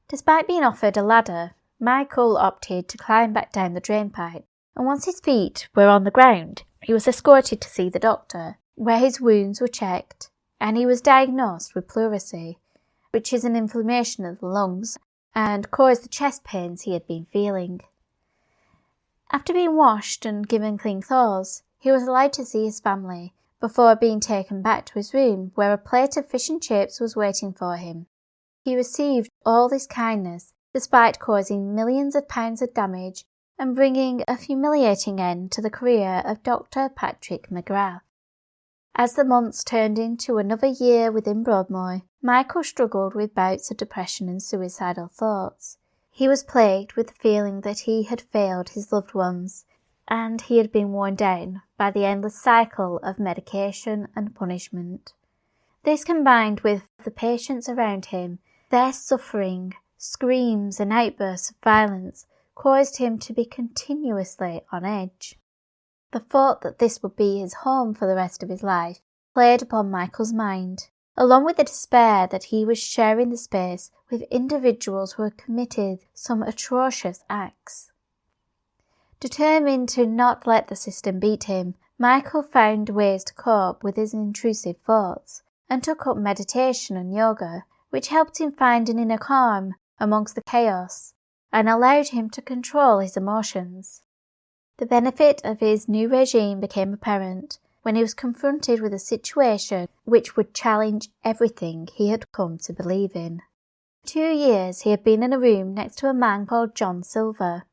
Despite being offered a ladder, Michael opted to climb back down the drainpipe, and once his feet were on the ground, he was escorted to see the doctor, where his wounds were checked, and he was diagnosed with pleurisy, which is an inflammation of the lungs, and caused the chest pains he had been feeling. After being washed and given clean clothes, he was allowed to see his family, before being taken back to his room, where a plate of fish and chips was waiting for him. He received all this kindness, despite causing millions of pounds of damage and bringing a humiliating end to the career of Dr. Patrick McGrath. As the months turned into another year within Broadmoor, Michael struggled with bouts of depression and suicidal thoughts. He was plagued with the feeling that he had failed his loved ones, and he had been worn down by the endless cycle of medication and punishment. This, combined with the patients around him Their suffering, screams and outbursts of violence caused him to be continuously on edge. The thought that this would be his home for the rest of his life played upon Michael's mind, along with the despair that he was sharing the space with individuals who had committed some atrocious acts. Determined to not let the system beat him, Michael found ways to cope with his intrusive thoughts and took up meditation and yoga, which helped him find an inner calm amongst the chaos and allowed him to control his emotions. The benefit of his new regime became apparent when he was confronted with a situation which would challenge everything he had come to believe in. For 2 years he had been in a room next to a man called John Silver,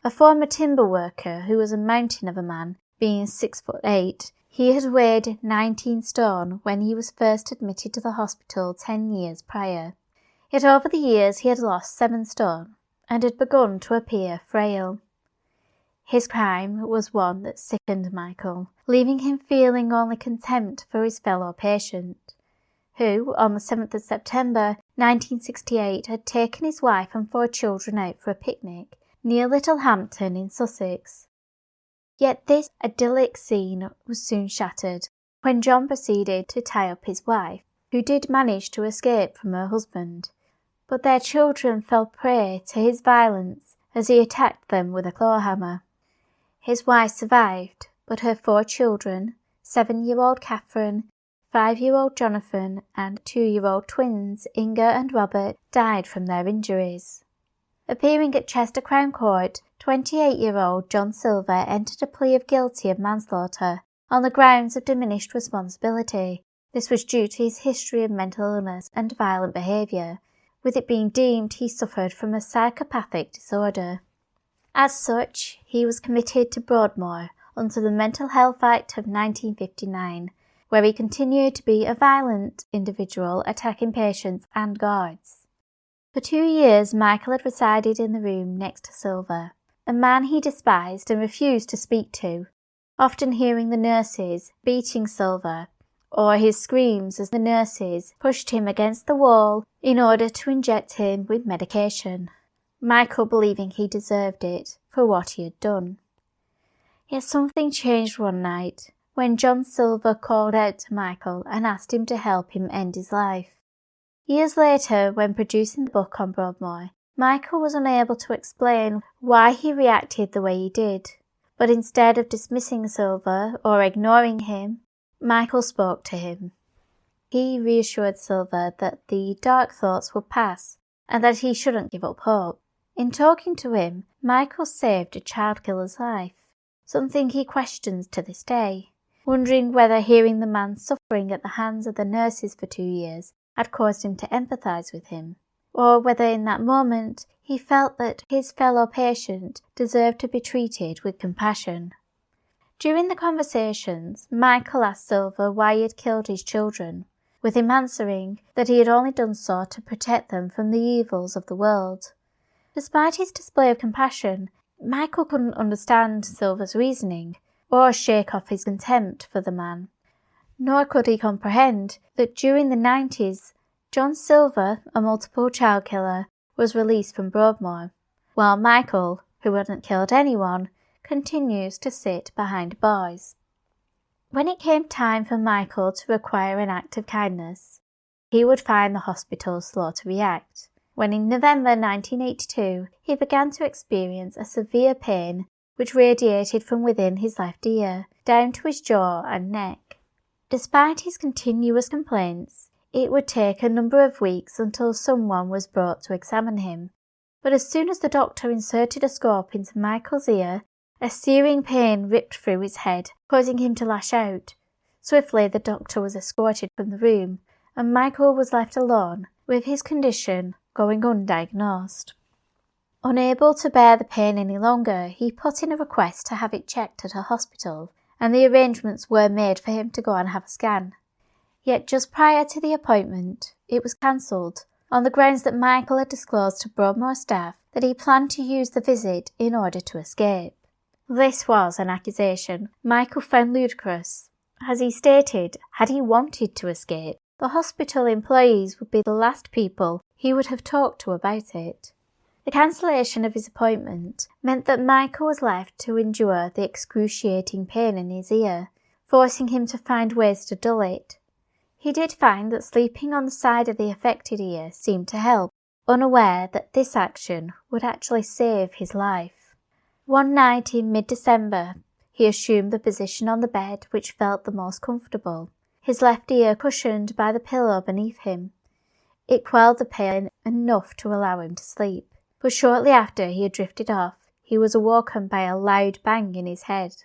a former timber worker who was a mountain of a man, being 6'8". He had weighed 19 stone when he was first admitted to the hospital 10 years prior. Yet over the years he had lost 7 stone and had begun to appear frail. His crime was one that sickened Michael, leaving him feeling only contempt for his fellow patient, who, on the 7th of September 1968, had taken his wife and 4 children out for a picnic near Littlehampton in Sussex. Yet this idyllic scene was soon shattered when John proceeded to tie up his wife, who did manage to escape from her husband, but their children fell prey to his violence as he attacked them with a claw hammer. His wife survived, but her 4 children, 7-year-old Catherine, 5-year-old Jonathan, and 2-year-old twins Inga and Robert, died from their injuries. Appearing at Chester Crown Court, 28-year-old John Silver entered a plea of guilty of manslaughter on the grounds of diminished responsibility. This was due to his history of mental illness and violent behaviour, with it being deemed he suffered from a psychopathic disorder. As such, he was committed to Broadmoor under the Mental Health Act of 1959, where he continued to be a violent individual attacking patients and guards. For 2 years, Michael had resided in the room next to Silver, a man he despised and refused to speak to, often hearing the nurses beating Silver, or his screams as the nurses pushed him against the wall in order to inject him with medication, Michael believing he deserved it for what he had done. Yet something changed one night when John Silver called out to Michael and asked him to help him end his life. Years later, when producing the book on Broadmoor, Michael was unable to explain why he reacted the way he did, but instead of dismissing Silver or ignoring him, Michael spoke to him. He reassured Silver that the dark thoughts would pass and that he shouldn't give up hope. In talking to him, Michael saved a child killer's life, something he questions to this day, wondering whether hearing the man suffering at the hands of the nurses for 2 years had caused him to empathise with him, or whether in that moment he felt that his fellow patient deserved to be treated with compassion. During the conversations, Michael asked Silver why he had killed his children, with him answering that he had only done so to protect them from the evils of the world. Despite his display of compassion, Michael couldn't understand Silver's reasoning, or shake off his contempt for the man. Nor could he comprehend that during the 90s, John Silver, a multiple child killer, was released from Broadmoor, while Michael, who hadn't killed anyone, continues to sit behind bars. When it came time for Michael to require an act of kindness, he would find the hospital slow to react, when in November 1982 he began to experience a severe pain which radiated from within his left ear, down to his jaw and neck. Despite his continuous complaints, it would take a number of weeks until someone was brought to examine him, but as soon as the doctor inserted a scope into Michael's ear, a searing pain ripped through his head, causing him to lash out. Swiftly the doctor was escorted from the room, and Michael was left alone, with his condition going undiagnosed. Unable to bear the pain any longer, he put in a request to have it checked at a hospital, and the arrangements were made for him to go and have a scan. Yet just prior to the appointment, it was cancelled, on the grounds that Michael had disclosed to Broadmoor staff that he planned to use the visit in order to escape. This was an accusation Michael found ludicrous. As he stated, had he wanted to escape, the hospital employees would be the last people he would have talked to about it. The cancellation of his appointment meant that Michael was left to endure the excruciating pain in his ear, forcing him to find ways to dull it. He did find that sleeping on the side of the affected ear seemed to help, unaware that this action would actually save his life. One night in mid-December, he assumed the position on the bed which felt the most comfortable, his left ear cushioned by the pillow beneath him. It quelled the pain enough to allow him to sleep, but shortly after he had drifted off, he was awoken by a loud bang in his head.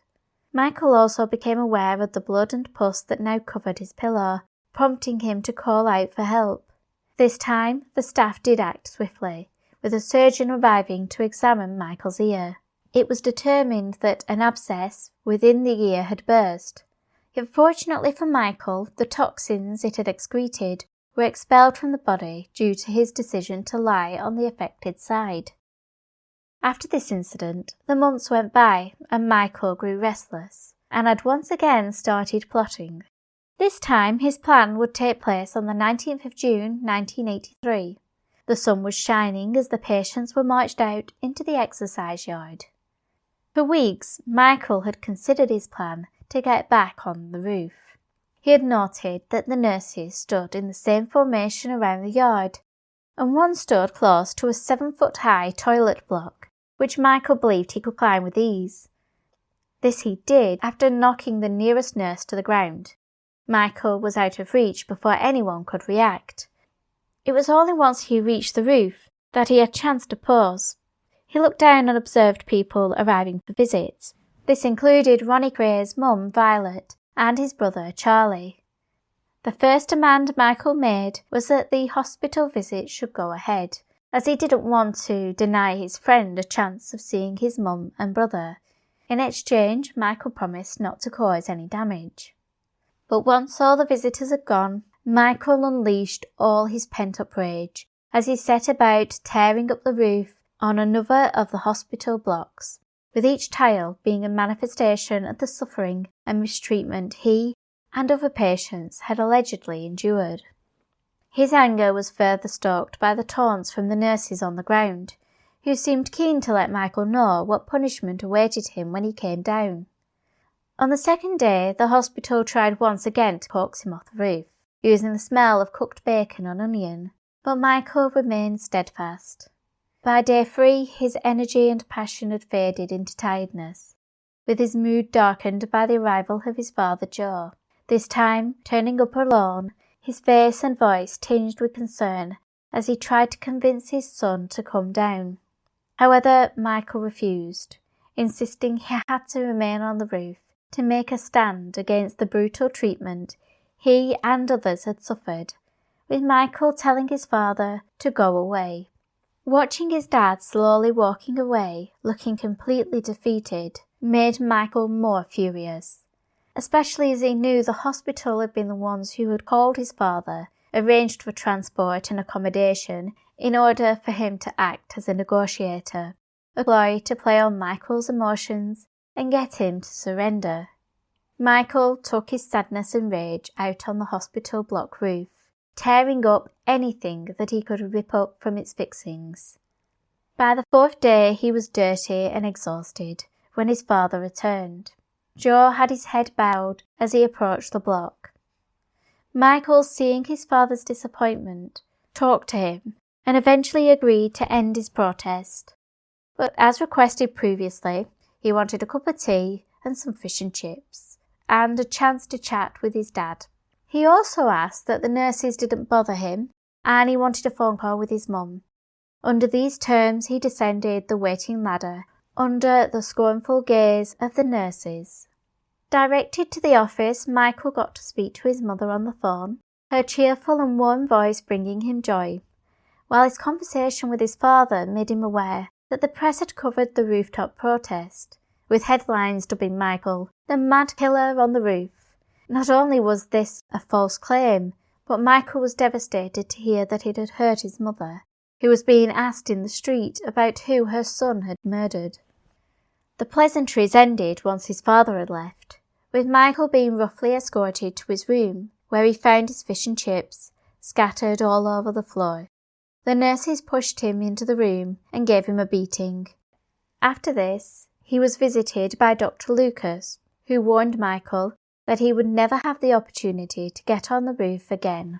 Michael also became aware of the blood and pus that now covered his pillow, prompting him to call out for help. This time, the staff did act swiftly, with a surgeon arriving to examine Michael's ear. It was determined that an abscess within the ear had burst. Yet fortunately for Michael, the toxins it had excreted were expelled from the body due to his decision to lie on the affected side. After this incident, the months went by and Michael grew restless and had once again started plotting. This time his plan would take place on the 19th of June 1983. The sun was shining as the patients were marched out into the exercise yard. For weeks, Michael had considered his plan to get back on the roof. He had noted that the nurses stood in the same formation around the yard, and one stood close to a 7-foot-high toilet block, which Michael believed he could climb with ease. This he did after knocking the nearest nurse to the ground. Michael was out of reach before anyone could react. It was only once he reached the roof that he had chance to pause. He looked down and observed people arriving for visits. This included Ronnie Gray's mum, Violet, and his brother, Charlie. The first demand Michael made was that the hospital visit should go ahead, as he didn't want to deny his friend a chance of seeing his mum and brother. In exchange, Michael promised not to cause any damage. But once all the visitors had gone, Michael unleashed all his pent-up rage as he set about tearing up the roof on another of the hospital blocks, with each tile being a manifestation of the suffering and mistreatment he and other patients had allegedly endured. His anger was further stoked by the taunts from the nurses on the ground, who seemed keen to let Michael know what punishment awaited him when he came down. On the second day, the hospital tried once again to coax him off the roof, using the smell of cooked bacon and onion, but Michael remained steadfast. By day 3, his energy and passion had faded into tiredness, with his mood darkened by the arrival of his father Joe, this time turning up alone, his face and voice tinged with concern as he tried to convince his son to come down. However, Michael refused, insisting he had to remain on the roof to make a stand against the brutal treatment he and others had suffered, with Michael telling his father to go away. Watching his dad slowly walking away, looking completely defeated, made Michael more furious, especially as he knew the hospital had been the ones who had called his father, arranged for transport and accommodation in order for him to act as a negotiator, a ploy to play on Michael's emotions and get him to surrender. Michael took his sadness and rage out on the hospital block roof, tearing up anything that he could rip up from its fixings. By the 4th day he was dirty and exhausted when his father returned. Joe had his head bowed as he approached the block. Michael, seeing his father's disappointment, talked to him and eventually agreed to end his protest. But as requested previously, he wanted a cup of tea and some fish and chips, and a chance to chat with his dad. He also asked that the nurses didn't bother him, and he wanted a phone call with his mum. Under these terms, he descended the waiting ladder, under the scornful gaze of the nurses. Directed to the office, Michael got to speak to his mother on the phone, her cheerful and warm voice bringing him joy, while his conversation with his father made him aware that the press had covered the rooftop protest, with headlines dubbing Michael the mad killer on the roof. Not only was this a false claim, but Michael was devastated to hear that it had hurt his mother, who was being asked in the street about who her son had murdered. The pleasantries ended once his father had left, with Michael being roughly escorted to his room, where he found his fish and chips scattered all over the floor. The nurses pushed him into the room and gave him a beating. After this, he was visited by Dr. Lucas, who warned Michael that he would never have the opportunity to get on the roof again.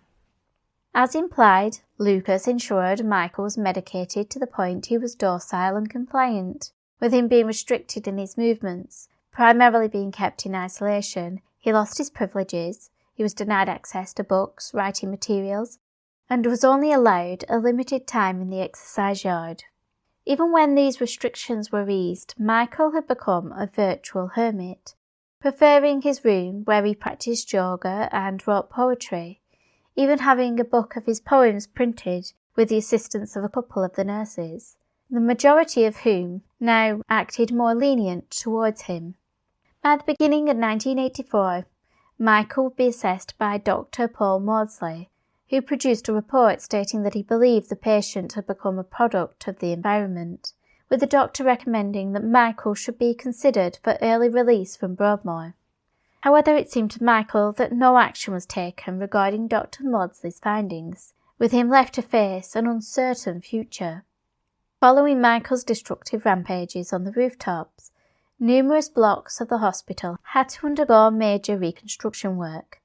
As implied, Lucas ensured Michael was medicated to the point he was docile and compliant. With him being restricted in his movements, primarily being kept in isolation, he lost his privileges, he was denied access to books, writing materials, and was only allowed a limited time in the exercise yard. Even when these restrictions were eased, Michael had become a virtual hermit, preferring his room where he practiced yoga and wrote poetry, even having a book of his poems printed with the assistance of a couple of the nurses, the majority of whom now acted more lenient towards him. By the beginning of 1984, Michael would be assessed by Dr. Paul Maudsley, who produced a report stating that he believed the patient had become a product of the environment, with the doctor recommending that Michael should be considered for early release from Broadmoor. However, it seemed to Michael that no action was taken regarding Dr. Maudsley's findings, with him left to face an uncertain future. Following Michael's destructive rampages on the rooftops, numerous blocks of the hospital had to undergo major reconstruction work,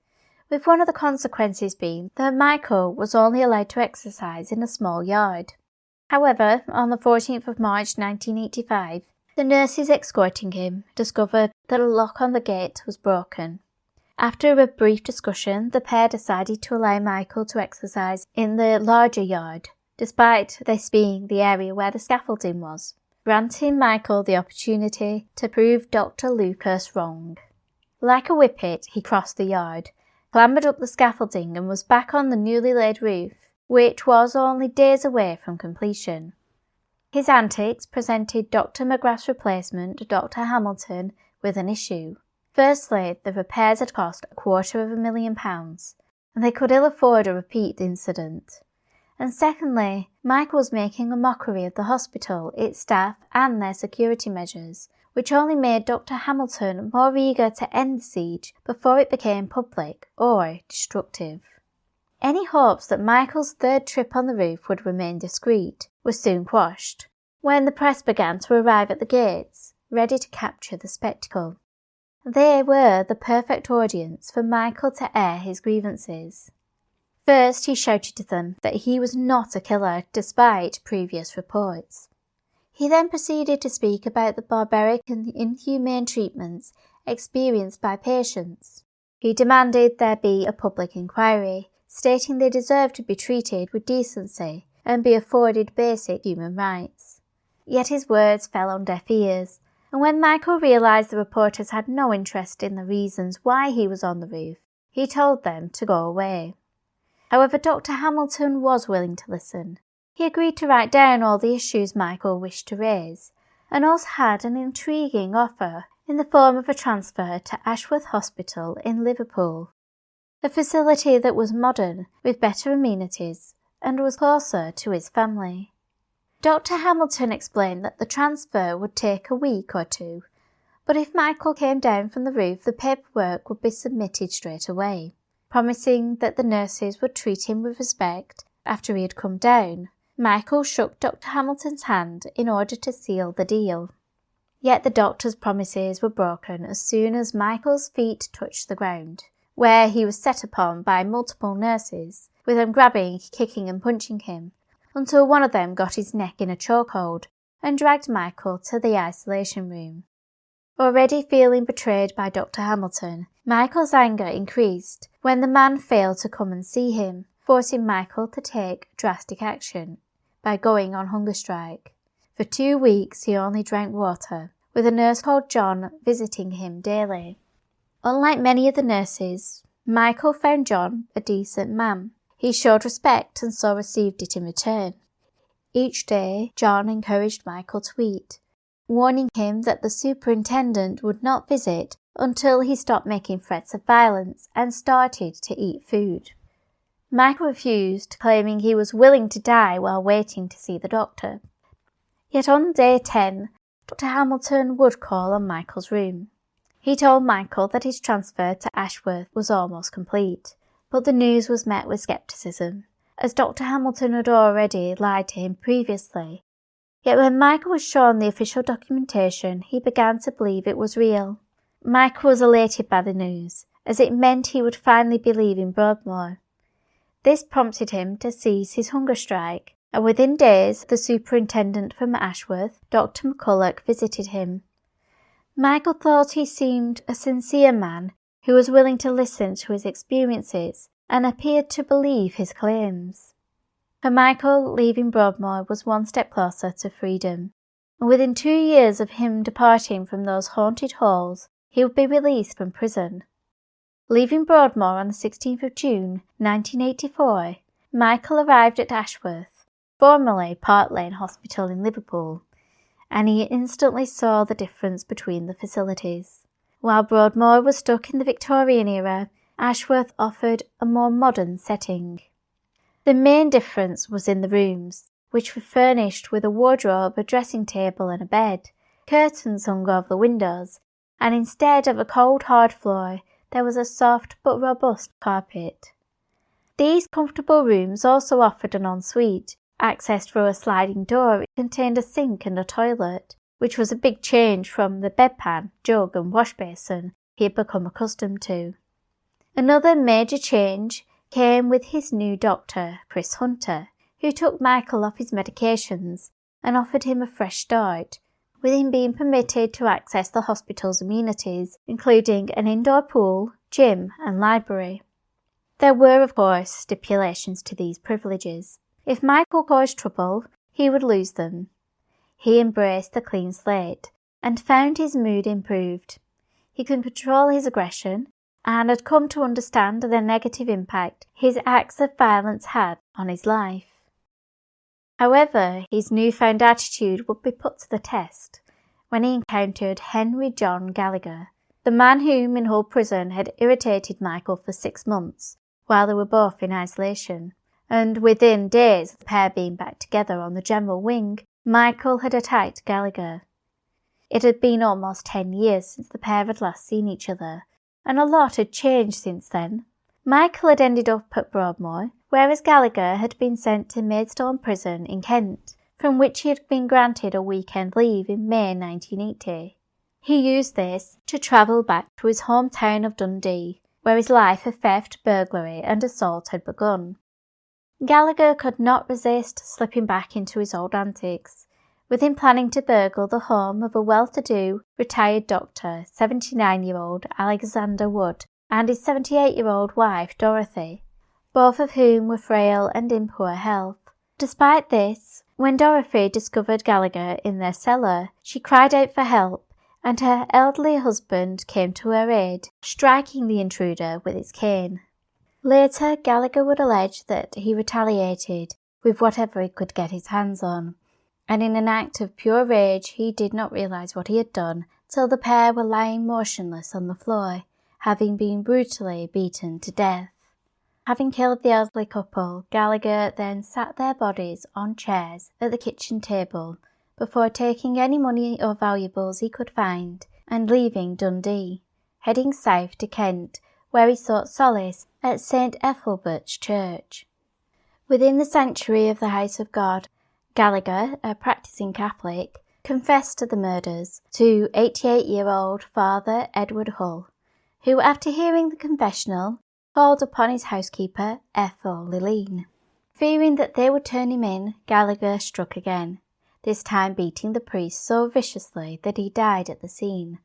with one of the consequences being that Michael was only allowed to exercise in a small yard. However, on the 14th of March 1985, the nurses escorting him discovered that a lock on the gate was broken. After a brief discussion, the pair decided to allow Michael to exercise in the larger yard, despite this being the area where the scaffolding was, granting Michael the opportunity to prove Dr. Lucas wrong. Like a whippet, he crossed the yard, clambered up the scaffolding and was back on the newly laid roof, which was only days away from completion. His antics presented Dr. McGrath's replacement, Dr. Hamilton, with an issue. Firstly, the repairs had cost £250,000, and they could ill afford a repeat incident. And secondly, Michael was making a mockery of the hospital, its staff and their security measures, which only made Dr. Hamilton more eager to end the siege before it became public or destructive. Any hopes that Michael's third trip on the roof would remain discreet were soon quashed, when the press began to arrive at the gates, ready to capture the spectacle. They were the perfect audience for Michael to air his grievances. First, he shouted to them that he was not a killer, despite previous reports. He then proceeded to speak about the barbaric and inhumane treatments experienced by patients. He demanded there be a public inquiry, stating they deserved to be treated with decency and be afforded basic human rights. Yet his words fell on deaf ears, and when Michael realised the reporters had no interest in the reasons why he was on the roof, he told them to go away. However, Dr. Hamilton was willing to listen. He agreed to write down all the issues Michael wished to raise, and also had an intriguing offer in the form of a transfer to Ashworth Hospital in Liverpool, a facility that was modern, with better amenities, and was closer to his family. Dr. Hamilton explained that the transfer would take a week or two, but if Michael came down from the roof, the paperwork would be submitted straight away, promising that the nurses would treat him with respect after he had come down. Michael shook Dr. Hamilton's hand in order to seal the deal. Yet the doctor's promises were broken as soon as Michael's feet touched the ground, where he was set upon by multiple nurses, with them grabbing, kicking and punching him, until one of them got his neck in a chokehold and dragged Michael to the isolation room. Already feeling betrayed by Dr. Hamilton, Michael's anger increased when the man failed to come and see him, forcing Michael to take drastic action by going on hunger strike. For 2 weeks he only drank water, with a nurse called John visiting him daily. Unlike many of the nurses, Michael found John a decent man. He showed respect and so received it in return. Each day, John encouraged Michael to eat, warning him that the superintendent would not visit until he stopped making threats of violence and started to eat food. Michael refused, claiming he was willing to die while waiting to see the doctor. Yet on day 10, Dr. Hamilton would call on Michael's room. He told Michael that his transfer to Ashworth was almost complete, but the news was met with scepticism, as Dr. Hamilton had already lied to him previously. Yet when Michael was shown the official documentation, he began to believe it was real. Michael was elated by the news, as it meant he would finally be leaving Broadmoor. This prompted him to cease his hunger strike, and within days the superintendent from Ashworth, Dr. McCulloch, visited him. Michael thought he seemed a sincere man who was willing to listen to his experiences and appeared to believe his claims. For Michael, leaving Broadmoor was one step closer to freedom, and within 2 years of him departing from those haunted halls, he would be released from prison. Leaving Broadmoor on the 16th of June 1984, Michael arrived at Ashworth, formerly Park Lane Hospital in Liverpool, and he instantly saw the difference between the facilities. While Broadmoor was stuck in the Victorian era, Ashworth offered a more modern setting. The main difference was in the rooms, which were furnished with a wardrobe, a dressing table and a bed. Curtains hung over the windows, and instead of a cold hard floor, there was a soft but robust carpet. These comfortable rooms also offered an ensuite, accessed through a sliding door. It contained a sink and a toilet, which was a big change from the bedpan, jug and wash basin he had become accustomed to. Another major change came with his new doctor, Chris Hunter, who took Michael off his medications and offered him a fresh start, with him being permitted to access the hospital's amenities, including an indoor pool, gym and library. There were, of course, stipulations to these privileges. If Michael caused trouble, he would lose them. He embraced the clean slate and found his mood improved. He could control his aggression and had come to understand the negative impact his acts of violence had on his life. However, his newfound attitude would be put to the test when he encountered Henry John Gallagher, the man whom in Hull prison had irritated Michael for 6 months while they were both in isolation, and within days of the pair being back together on the general wing, Michael had attacked Gallagher. It had been almost 10 years since the pair had last seen each other, and a lot had changed since then. Michael had ended up at Broadmoor, whereas Gallagher had been sent to Maidstone Prison in Kent, from which he had been granted a weekend leave in May 1980. He used this to travel back to his hometown of Dundee, where his life of theft, burglary and assault had begun. Gallagher could not resist slipping back into his old antics, with him planning to burgle the home of a well-to-do, retired doctor, 79-year-old Alexander Wood, and his 78-year-old wife, Dorothy, both of whom were frail and in poor health. Despite this, when Dorothy discovered Gallagher in their cellar, she cried out for help, and her elderly husband came to her aid, striking the intruder with his cane. Later, Gallagher would allege that he retaliated with whatever he could get his hands on, and in an act of pure rage he did not realise what he had done till the pair were lying motionless on the floor, having been brutally beaten to death. Having killed the elderly couple, Gallagher then sat their bodies on chairs at the kitchen table before taking any money or valuables he could find and leaving Dundee, heading south to Kent, where he sought solace at St. Ethelbert's Church. Within the sanctuary of the House of God, Gallagher, a practising Catholic, confessed to the murders to 88-year-old Father Edward Hull, who, after hearing the confessional, called upon his housekeeper, Ethel Lilleen. Fearing that they would turn him in, Gallagher struck again, this time beating the priest so viciously that he died at the scene,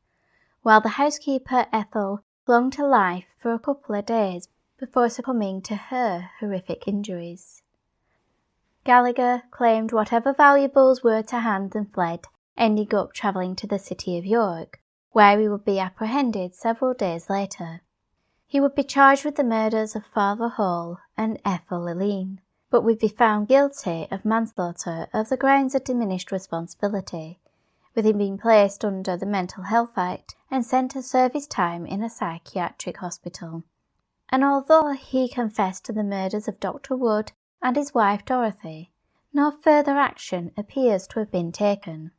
while the housekeeper, Ethel, clung to life for a couple of days before succumbing to her horrific injuries. Gallagher claimed whatever valuables were to hand and fled, ending up travelling to the city of York, where he would be apprehended several days later. He would be charged with the murders of Father Hall and Ethel Lilleen, but would be found guilty of manslaughter of the grounds of diminished responsibility, with him being placed under the Mental Health Act and sent to serve his time in a psychiatric hospital. And although he confessed to the murders of Dr. Wood and his wife Dorothy, no further action appears to have been taken.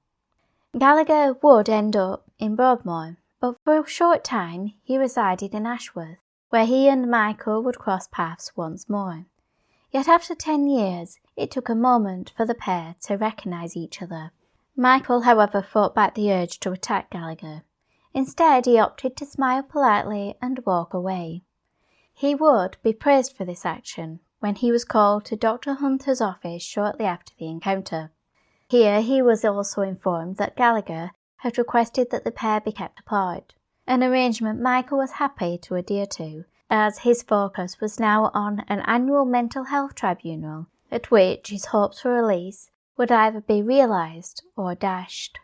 Gallagher would end up in Broadmoor, but for a short time he resided in Ashworth, where he and Michael would cross paths once more. Yet after 10 years, it took a moment for the pair to recognise each other. Michael, however, fought back the urge to attack Gallagher. Instead, he opted to smile politely and walk away. He would be praised for this action when he was called to Dr. Hunter's office shortly after the encounter. Here he was also informed that Gallagher had requested that the pair be kept apart, an arrangement Michael was happy to adhere to, as his focus was now on an annual mental health tribunal, at which his hopes for release would either be realised or dashed.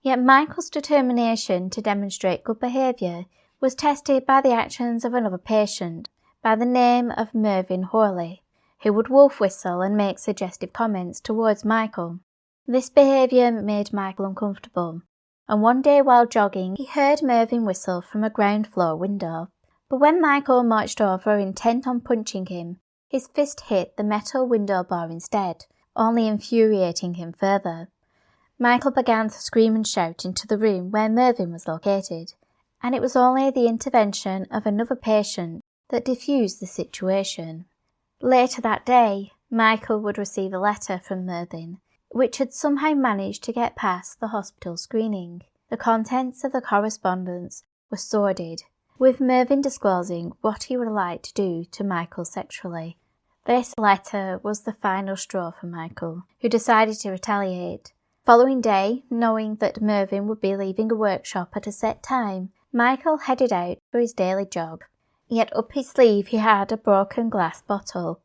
Yet Michael's determination to demonstrate good behaviour was tested by the actions of another patient by the name of Mervyn Horley, who would wolf whistle and make suggestive comments towards Michael. This behaviour made Michael uncomfortable, and one day while jogging he heard Mervyn whistle from a ground floor window. But when Michael marched over intent on punching him, his fist hit the metal window bar instead, only infuriating him further. Michael began to scream and shout into the room where Mervyn was located, and it was only the intervention of another patient that diffused the situation. Later that day, Michael would receive a letter from Mervyn, which had somehow managed to get past the hospital screening. The contents of the correspondence were sordid, with Mervyn disclosing what he would like to do to Michael sexually. This letter was the final straw for Michael, who decided to retaliate. Following day, knowing that Mervyn would be leaving a workshop at a set time, Michael headed out for his daily jog. Yet up his sleeve he had a broken glass bottle.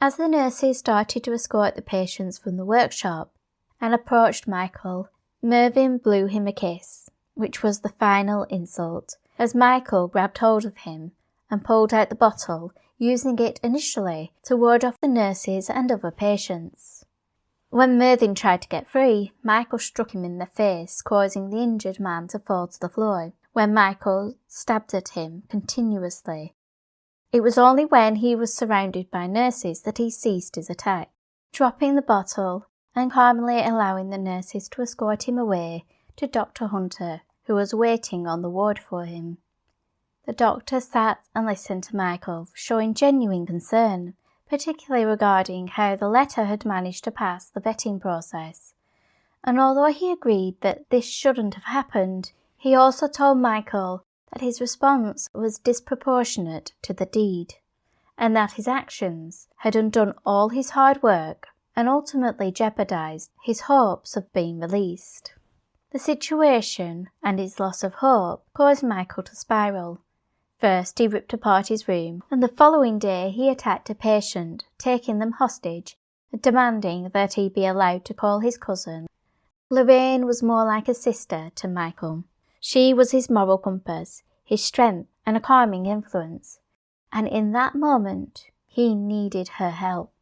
As the nurses started to escort the patients from the workshop and approached Michael, Mervyn blew him a kiss, which was the final insult, as Michael grabbed hold of him and pulled out the bottle, using it initially to ward off the nurses and other patients. When Mervyn tried to get free, Michael struck him in the face, causing the injured man to fall to the floor, where Michael stabbed at him continuously. It was only when he was surrounded by nurses that he ceased his attack, dropping the bottle and calmly allowing the nurses to escort him away to Dr. Hunter, who was waiting on the ward for him. The doctor sat and listened to Michael, showing genuine concern, particularly regarding how the letter had managed to pass the vetting process. And although he agreed that this shouldn't have happened, he also told Michael that his response was disproportionate to the deed, and that his actions had undone all his hard work and ultimately jeopardised his hopes of being released. The situation and his loss of hope caused Michael to spiral. First, he ripped apart his room, and the following day he attacked a patient, taking them hostage, demanding that he be allowed to call his cousin. Lorraine was more like a sister to Michael. She was his moral compass, his strength and a calming influence, and in that moment he needed her help.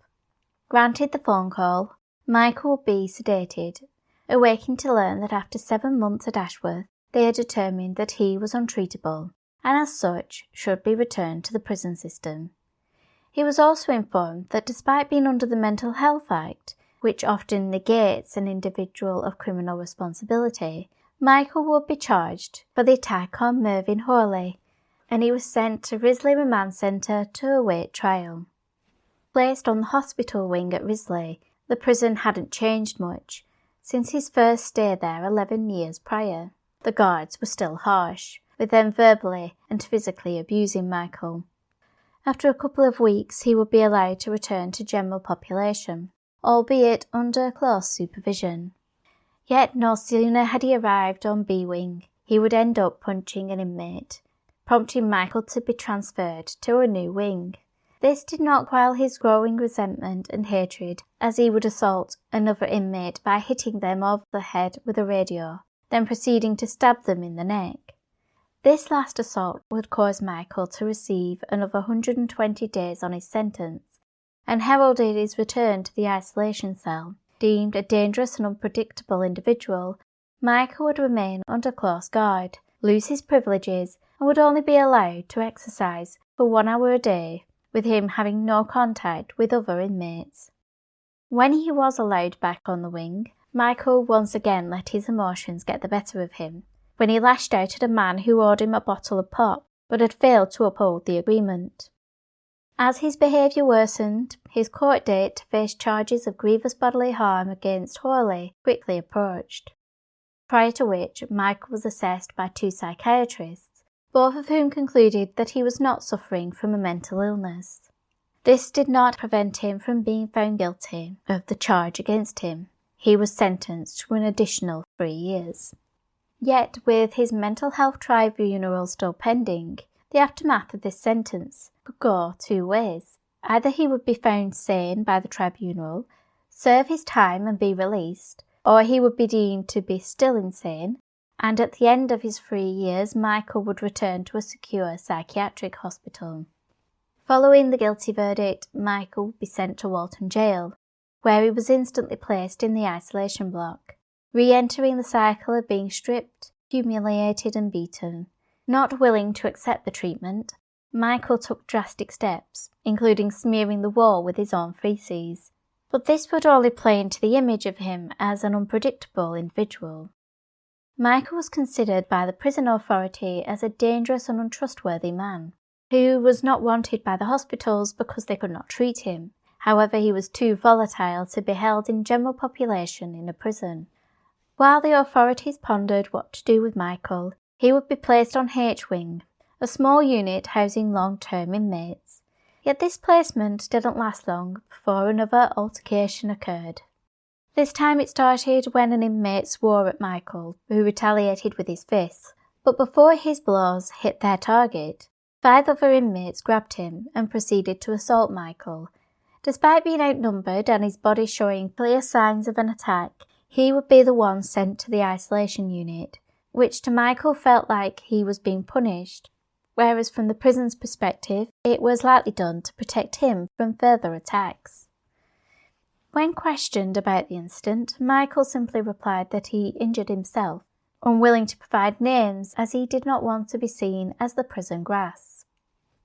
Granted the phone call, Michael would be sedated, awaking to learn that after 7 months at Ashworth they had determined that he was untreatable, and as such should be returned to the prison system. He was also informed that despite being under the Mental Health Act, which often negates an individual of criminal responsibility, Michael would be charged for the attack on Mervyn Horley, and he was sent to Risley Remand Centre to await trial. Placed on the hospital wing at Risley, the prison hadn't changed much since his first stay there 11 years prior. The guards were still harsh, with them verbally and physically abusing Michael. After a couple of weeks he would be allowed to return to general population, albeit under close supervision. Yet no sooner had he arrived on B Wing, he would end up punching an inmate, prompting Michael to be transferred to a new wing. This did not quell his growing resentment and hatred, as he would assault another inmate by hitting them over the head with a radio, then proceeding to stab them in the neck. This last assault would cause Michael to receive another 120 days on his sentence, and heralded his return to the isolation cell. Deemed a dangerous and unpredictable individual, Michael would remain under close guard, lose his privileges, and would only be allowed to exercise for 1 hour a day, with him having no contact with other inmates. When he was allowed back on the wing, Michael once again let his emotions get the better of him, when he lashed out at a man who owed him a bottle of pop but had failed to uphold the agreement. As his behaviour worsened, his court date to face charges of grievous bodily harm against Hawley quickly approached, prior to which Michael was assessed by 2 psychiatrists, both of whom concluded that he was not suffering from a mental illness. This did not prevent him from being found guilty of the charge against him. He was sentenced to an additional 3 years. Yet, with his mental health tribunal still pending, the aftermath of this sentence could go 2 ways. Either he would be found sane by the tribunal, serve his time and be released, or he would be deemed to be still insane, and at the end of his 3 years Michael would return to a secure psychiatric hospital. Following the guilty verdict, Michael would be sent to Walton Jail, where he was instantly placed in the isolation block, re-entering the cycle of being stripped, humiliated and beaten. Not willing to accept the treatment, Michael took drastic steps, including smearing the wall with his own feces. But this would only play into the image of him as an unpredictable individual. Michael was considered by the prison authority as a dangerous and untrustworthy man, who was not wanted by the hospitals because they could not treat him. However, he was too volatile to be held in general population in a prison. While the authorities pondered what to do with Michael, he would be placed on H-Wing, a small unit housing long-term inmates. Yet this placement didn't last long before another altercation occurred. This time it started when an inmate swore at Michael, who retaliated with his fists. But before his blows hit their target, 5 other inmates grabbed him and proceeded to assault Michael. Despite being outnumbered and his body showing clear signs of an attack, he would be the one sent to the isolation unit, which to Michael felt like he was being punished, whereas from the prison's perspective, it was likely done to protect him from further attacks. When questioned about the incident, Michael simply replied that he injured himself, unwilling to provide names as he did not want to be seen as the prison grass.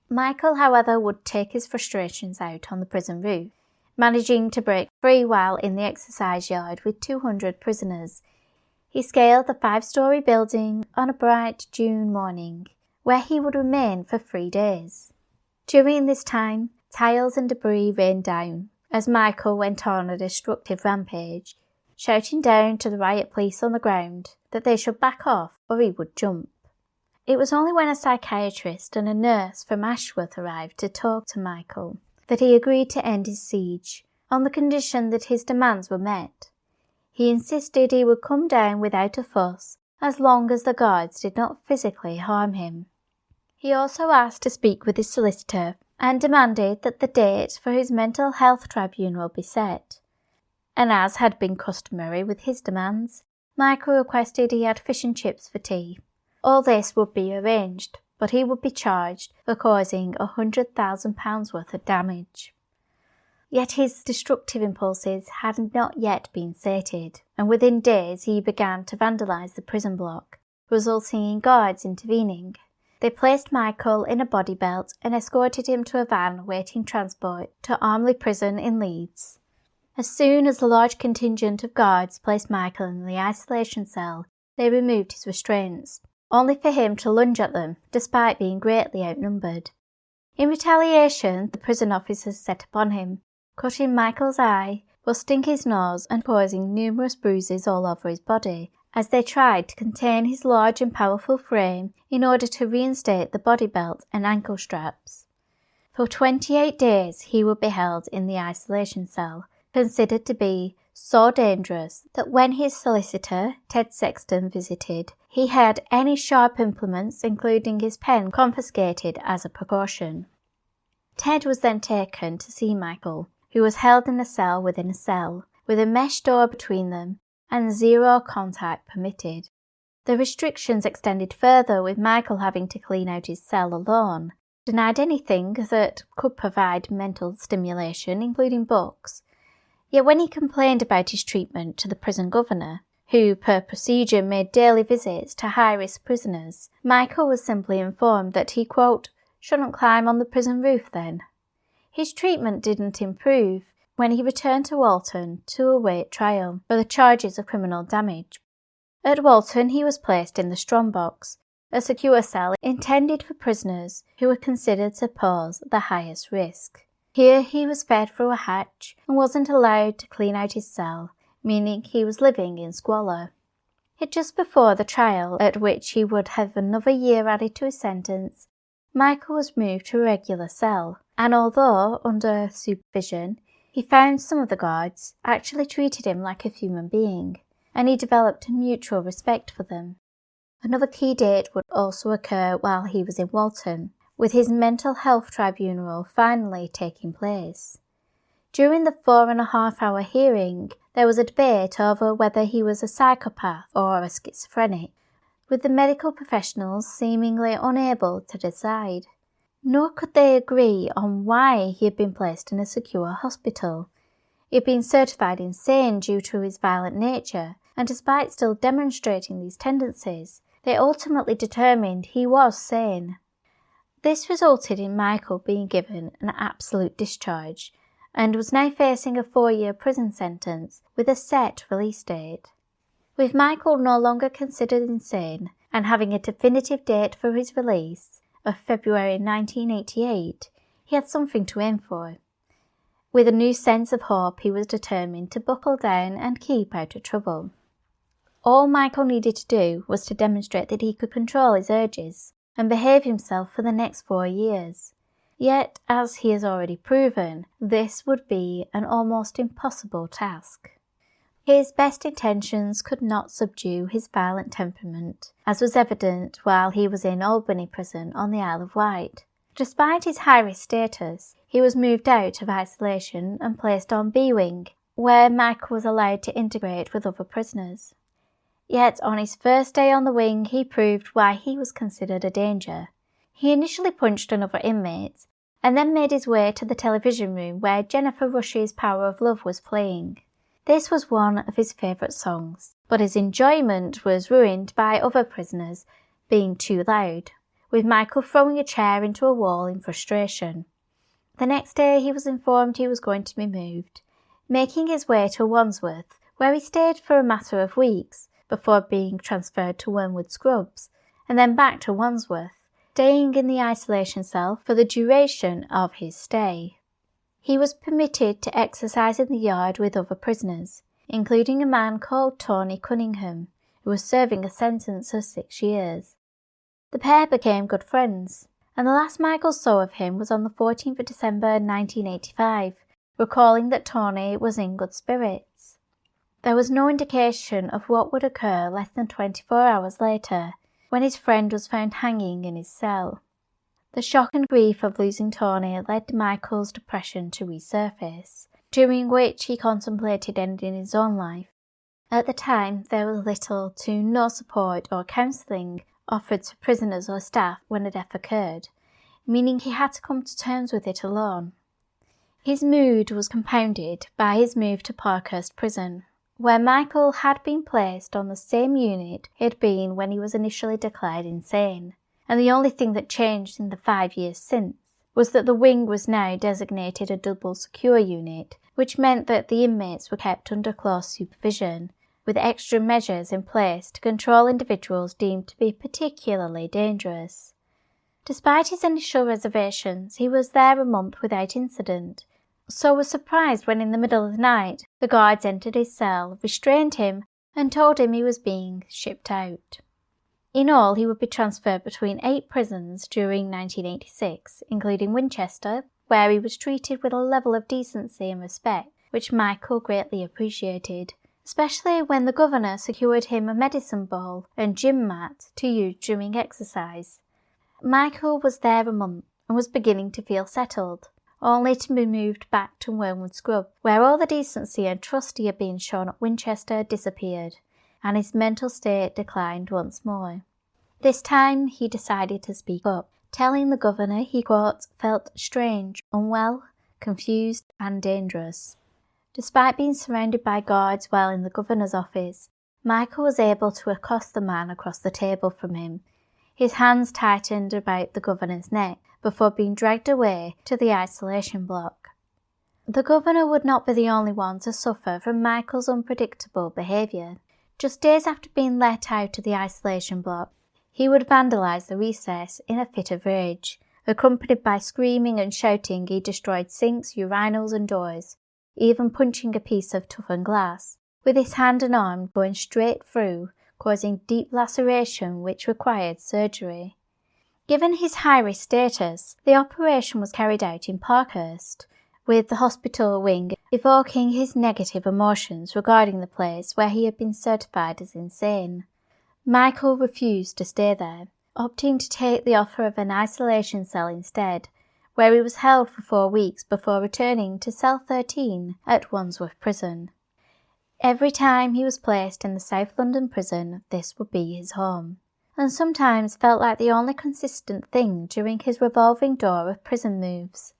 Michael, however, would take his frustrations out on the prison roof, managing to break free while in the exercise yard with 200 prisoners. He scaled the 5-story building on a bright June morning, where he would remain for 3 days. During this time, tiles and debris rained down, as Michael went on a destructive rampage, shouting down to the riot police on the ground that they should back off or he would jump. It was only when a psychiatrist and a nurse from Ashworth arrived to talk to Michael that he agreed to end his siege, on the condition that his demands were met. He insisted he would come down without a fuss as long as the guards did not physically harm him. He also asked to speak with his solicitor and demanded that the date for his mental health tribunal be set. And as had been customary with his demands, Michael requested he had fish and chips for tea. All this would be arranged, but he would be charged for causing £100,000 worth of damage. Yet his destructive impulses had not yet been sated, and within days he began to vandalise the prison block, resulting in guards intervening. They placed Michael in a body belt and escorted him to a van awaiting transport to Armley Prison in Leeds. As soon as the large contingent of guards placed Michael in the isolation cell, they removed his restraints, only for him to lunge at them, despite being greatly outnumbered. In retaliation, the prison officers set upon him, cutting Michael's eye, busting his nose and causing numerous bruises all over his body, as they tried to contain his large and powerful frame in order to reinstate the body belt and ankle straps. For 28 days he would be held in the isolation cell, considered to be so dangerous that when his solicitor, Ted Sexton, visited, he had any sharp implements, including his pen, confiscated as a precaution. Ted was then taken to see Michael, who was held in a cell within a cell, with a mesh door between them, and 0 contact permitted. The restrictions extended further, with Michael having to clean out his cell alone, denied anything that could provide mental stimulation, including books. Yet when he complained about his treatment to the prison governor, who per procedure made daily visits to high-risk prisoners, Michael was simply informed that he, quote, shouldn't climb on the prison roof then. His treatment didn't improve when he returned to Walton to await trial for the charges of criminal damage. At Walton he was placed in the strong box, a secure cell intended for prisoners who were considered to pose the highest risk. Here he was fed through a hatch and wasn't allowed to clean out his cell, meaning he was living in squalor. Yet just before the trial, at which he would have another year added to his sentence, Michael was moved to a regular cell, and although under supervision, he found some of the guards actually treated him like a human being, and he developed a mutual respect for them. Another key date would also occur while he was in Walton, with his mental health tribunal finally taking place. During the 4.5-hour hearing, there was a debate over whether he was a psychopath or a schizophrenic, with the medical professionals seemingly unable to decide. Nor could they agree on why he had been placed in a secure hospital. He had been certified insane due to his violent nature, and despite still demonstrating these tendencies, they ultimately determined he was sane. This resulted in Michael being given an absolute discharge, and was now facing a 4-year prison sentence with a set release date. With Michael no longer considered insane and having a definitive date for his release of February 1988, he had something to aim for. With a new sense of hope, he was determined to buckle down and keep out of trouble. All Michael needed to do was to demonstrate that he could control his urges and behave himself for the next 4 years. Yet, as he has already proven, this would be an almost impossible task. His best intentions could not subdue his violent temperament, as was evident while he was in Albany Prison on the Isle of Wight. Despite his high-risk status, he was moved out of isolation and placed on B Wing, where Michael was allowed to integrate with other prisoners. Yet on his first day on the wing, he proved why he was considered a danger. He initially punched another inmate, and then made his way to the television room where Jennifer Rush's Power of Love was playing. This was one of his favourite songs, but his enjoyment was ruined by other prisoners being too loud, with Michael throwing a chair into a wall in frustration. The next day he was informed he was going to be moved, making his way to Wandsworth, where he stayed for a matter of weeks, before being transferred to Wormwood Scrubs, and then back to Wandsworth, staying in the isolation cell for the duration of his stay. He was permitted to exercise in the yard with other prisoners, including a man called Tony Cunningham, who was serving a sentence of 6 years. The pair became good friends, and the last Michael saw of him was on the 14th of December 1985, recalling that Tony was in good spirits. There was no indication of what would occur less than 24 hours later, when his friend was found hanging in his cell. The shock and grief of losing Tony led Michael's depression to resurface, during which he contemplated ending his own life. At the time, there was little to no support or counselling offered to prisoners or staff when a death occurred, meaning he had to come to terms with it alone. His mood was compounded by his move to Parkhurst Prison, where Michael had been placed on the same unit he had been when he was initially declared insane, and the only thing that changed in the 5 years since was that the wing was now designated a double secure unit, which meant that the inmates were kept under close supervision, with extra measures in place to control individuals deemed to be particularly dangerous. Despite his initial reservations, he was there a month without incident, so was surprised when in the middle of the night the guards entered his cell, restrained him, and told him he was being shipped out. In all, he would be transferred between 8 prisons during 1986, including Winchester, where he was treated with a level of decency and respect which Michael greatly appreciated, especially when the governor secured him a medicine ball and gym mat to use during exercise. Michael was there a month and was beginning to feel settled, only to be moved back to Wormwood Scrub, where all the decency and trust he had been shown at Winchester disappeared, and his mental state declined once more. This time he decided to speak up, telling the governor he, quote, felt strange, unwell, confused and dangerous. Despite being surrounded by guards while in the governor's office, Michael was able to accost the man across the table from him. His hands tightened about the governor's neck before being dragged away to the isolation block. The governor would not be the only one to suffer from Michael's unpredictable behaviour. Just days after being let out of the isolation block, he would vandalise the recess in a fit of rage, accompanied by screaming and shouting. He destroyed sinks, urinals and doors, even punching a piece of toughened glass, with his hand and arm going straight through, causing deep laceration which required surgery. Given his high-risk status, the operation was carried out in Parkhurst, with the hospital wing evoking his negative emotions regarding the place where he had been certified as insane. Michael refused to stay there, opting to take the offer of an isolation cell instead, where he was held for 4 weeks before returning to cell 13 at Wandsworth Prison. Every time he was placed in the South London prison, this would be his home, and sometimes felt like the only consistent thing during his revolving door of prison moves.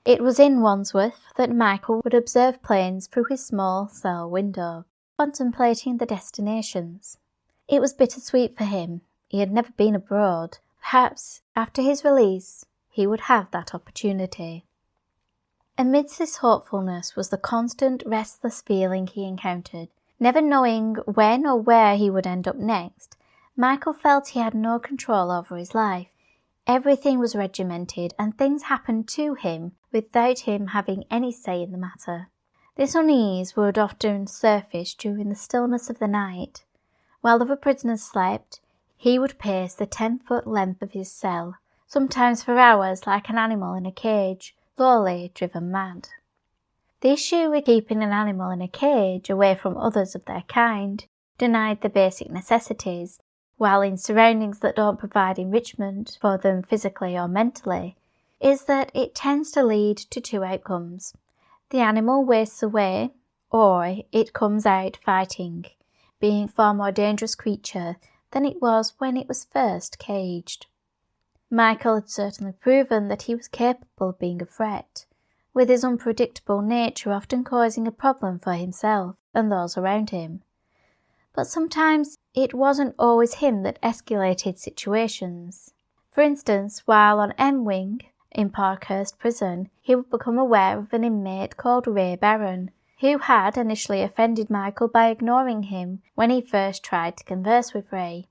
It was in Wandsworth that Michael would observe planes through his small cell window, contemplating the destinations. It was bittersweet for him. He had never been abroad. Perhaps, after his release, he would have that opportunity. Amidst this hopefulness was the constant, restless feeling he encountered. Never knowing when or where he would end up next, Michael felt he had no control over his life. Everything was regimented and things happened to him without him having any say in the matter. This unease would often surface during the stillness of the night. While other prisoners slept, he would pace the 10-foot length of his cell, sometimes for hours like an animal in a cage, slowly driven mad. The issue with keeping an animal in a cage away from others of their kind, denied the basic necessities, while in surroundings that don't provide enrichment for them physically or mentally, is that it tends to lead to 2 outcomes. The animal wastes away, or it comes out fighting, being a far more dangerous creature than it was when it was first caged. Michael had certainly proven that he was capable of being a threat, with his unpredictable nature often causing a problem for himself and those around him. But sometimes it wasn't always him that escalated situations. For instance, while on M Wing in Parkhurst Prison, he would become aware of an inmate called Ray Barron, who had initially offended Michael by ignoring him when he first tried to converse with Ray.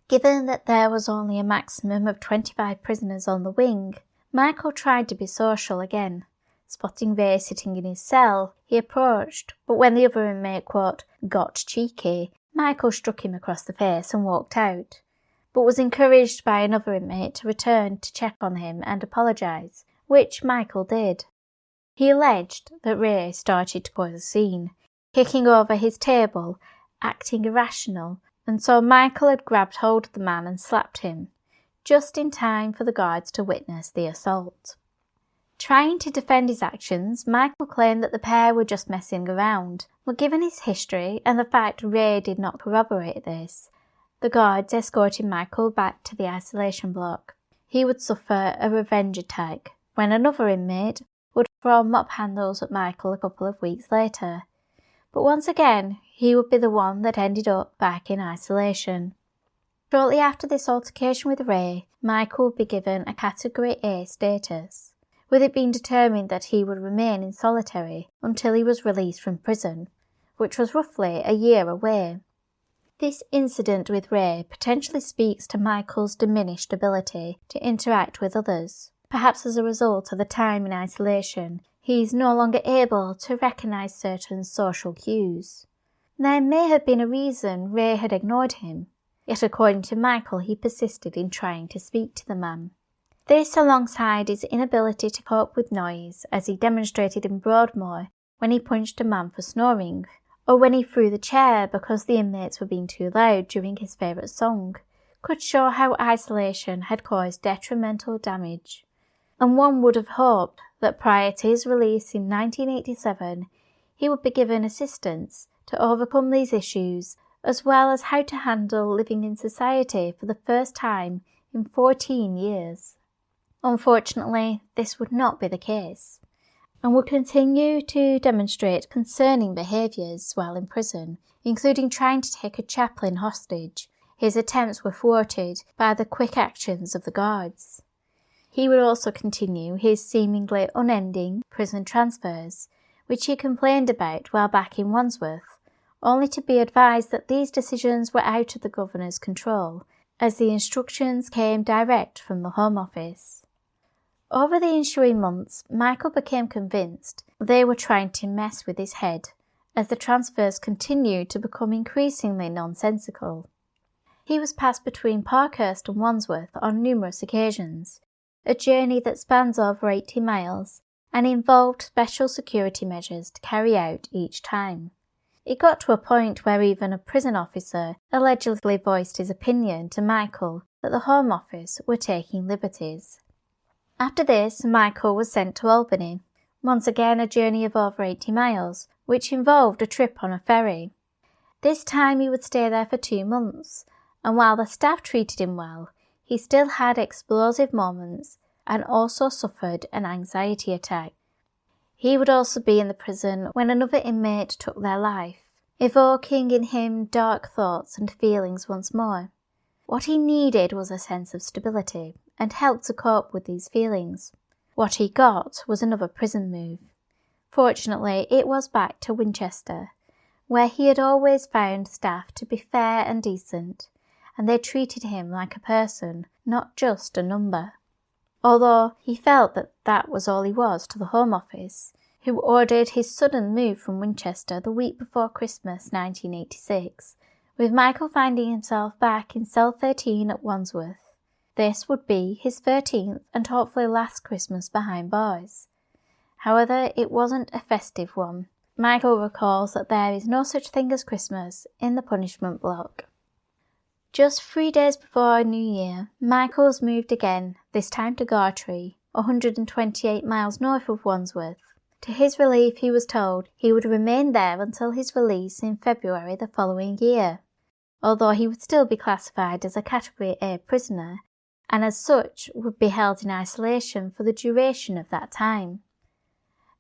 Given that there was only a maximum of 25 prisoners on the wing, Michael tried to be social again. Spotting Ray sitting in his cell, he approached, but when the other inmate, quote, got cheeky, Michael struck him across the face and walked out, but was encouraged by another inmate to return to check on him and apologise, which Michael did. He alleged that Ray started to cause a scene, kicking over his table, acting irrational, and so Michael had grabbed hold of the man and slapped him, just in time for the guards to witness the assault. Trying to defend his actions, Michael claimed that the pair were just messing around, but given his history and the fact Ray did not corroborate this, the guards escorted Michael back to the isolation block. He would suffer a revenge attack when another inmate would throw mop handles at Michael a couple of weeks later. But once again, he would be the one that ended up back in isolation. Shortly after this altercation with Ray, Michael would be given a Category A status, with it being determined that he would remain in solitary until he was released from prison, which was roughly a year away. This incident with Ray potentially speaks to Michael's diminished ability to interact with others. Perhaps as a result of the time in isolation, he is no longer able to recognise certain social cues. There may have been a reason Ray had ignored him, yet according to Michael he persisted in trying to speak to the man. This alongside his inability to cope with noise, as he demonstrated in Broadmoor when he punched a man for snoring, or when he threw the chair because the inmates were being too loud during his favourite song, could show how isolation had caused detrimental damage. And one would have hoped that prior to his release in 1987, he would be given assistance to overcome these issues, as well as how to handle living in society for the first time in 14 years. Unfortunately, this would not be the case, and would continue to demonstrate concerning behaviours while in prison, including trying to take a chaplain hostage. His attempts were thwarted by the quick actions of the guards. He would also continue his seemingly unending prison transfers, which he complained about while back in Wandsworth, only to be advised that these decisions were out of the governor's control as the instructions came direct from the Home Office. Over the ensuing months, Michael became convinced they were trying to mess with his head, as the transfers continued to become increasingly nonsensical. He was passed between Parkhurst and Wandsworth on numerous occasions, a journey that spans over 80 miles and involved special security measures to carry out each time. It got to a point where even a prison officer allegedly voiced his opinion to Michael that the Home Office were taking liberties. After this, Michael was sent to Albany, once again a journey of over 80 miles, which involved a trip on a ferry. This time he would stay there for 2 months, and while the staff treated him well, he still had explosive moments and also suffered an anxiety attack. He would also be in the prison when another inmate took their life, evoking in him dark thoughts and feelings once more. What he needed was a sense of stability and help to cope with these feelings. What he got was another prison move. Fortunately, it was back to Winchester, where he had always found staff to be fair and decent, and they treated him like a person, not just a number. Although he felt that that was all he was to the Home Office, who ordered his sudden move from Winchester the week before Christmas 1986, with Michael finding himself back in cell 13 at Wandsworth. This would be his 13th and hopefully last Christmas behind bars. However, it wasn't a festive one. Michael recalls that there is no such thing as Christmas in the punishment block. Just 3 days before New Year, Michael was moved again, this time to Gartree, 128 miles north of Wandsworth. To his relief, he was told he would remain there until his release in February the following year, although he would still be classified as a Category A prisoner, and as such would be held in isolation for the duration of that time.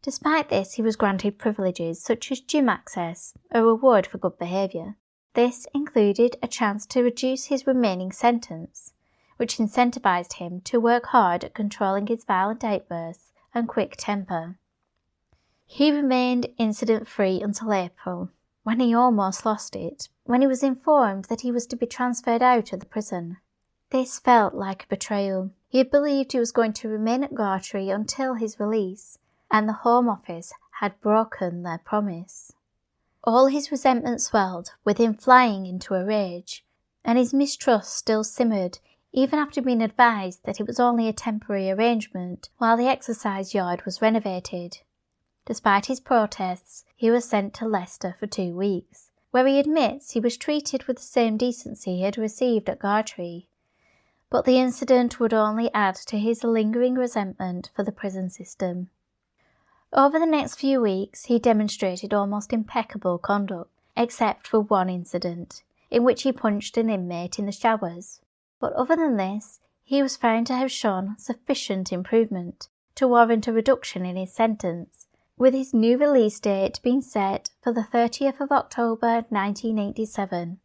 Despite this, he was granted privileges such as gym access, a reward for good behaviour. This included a chance to reduce his remaining sentence, which incentivised him to work hard at controlling his violent outbursts and quick temper. He remained incident-free until April, when he almost lost it, when he was informed that he was to be transferred out of the prison. This felt like a betrayal. He had believed he was going to remain at Gartree until his release, and the Home Office had broken their promise. All his resentment swelled, with him flying into a rage, and his mistrust still simmered, even after being advised that it was only a temporary arrangement while the exercise yard was renovated. Despite his protests, he was sent to Leicester for 2 weeks, where he admits he was treated with the same decency he had received at Gartree. But the incident would only add to his lingering resentment for the prison system. Over the next few weeks, he demonstrated almost impeccable conduct, except for one incident, in which he punched an inmate in the showers. But other than this, he was found to have shown sufficient improvement to warrant a reduction in his sentence, with his new release date being set for the 30th of October 1987.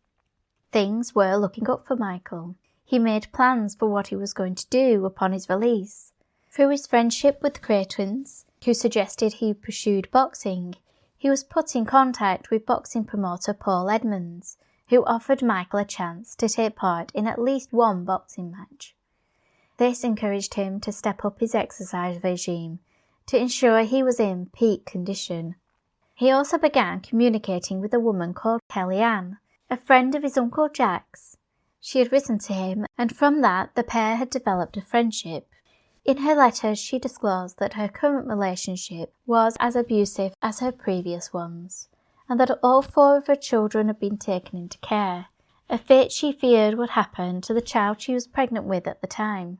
Things were looking up for Michael. He made plans for what he was going to do upon his release. Through his friendship with the Cray twins, who suggested he pursued boxing, he was put in contact with boxing promoter Paul Edmonds, who offered Michael a chance to take part in at least one boxing match. This encouraged him to step up his exercise regime to ensure he was in peak condition. He also began communicating with a woman called Kelly Ann, a friend of his Uncle Jack's. She had written to him, and from that the pair had developed a friendship. In her letters, she disclosed that her current relationship was as abusive as her previous ones, and that all 4 of her children had been taken into care, a fate she feared would happen to the child she was pregnant with at the time.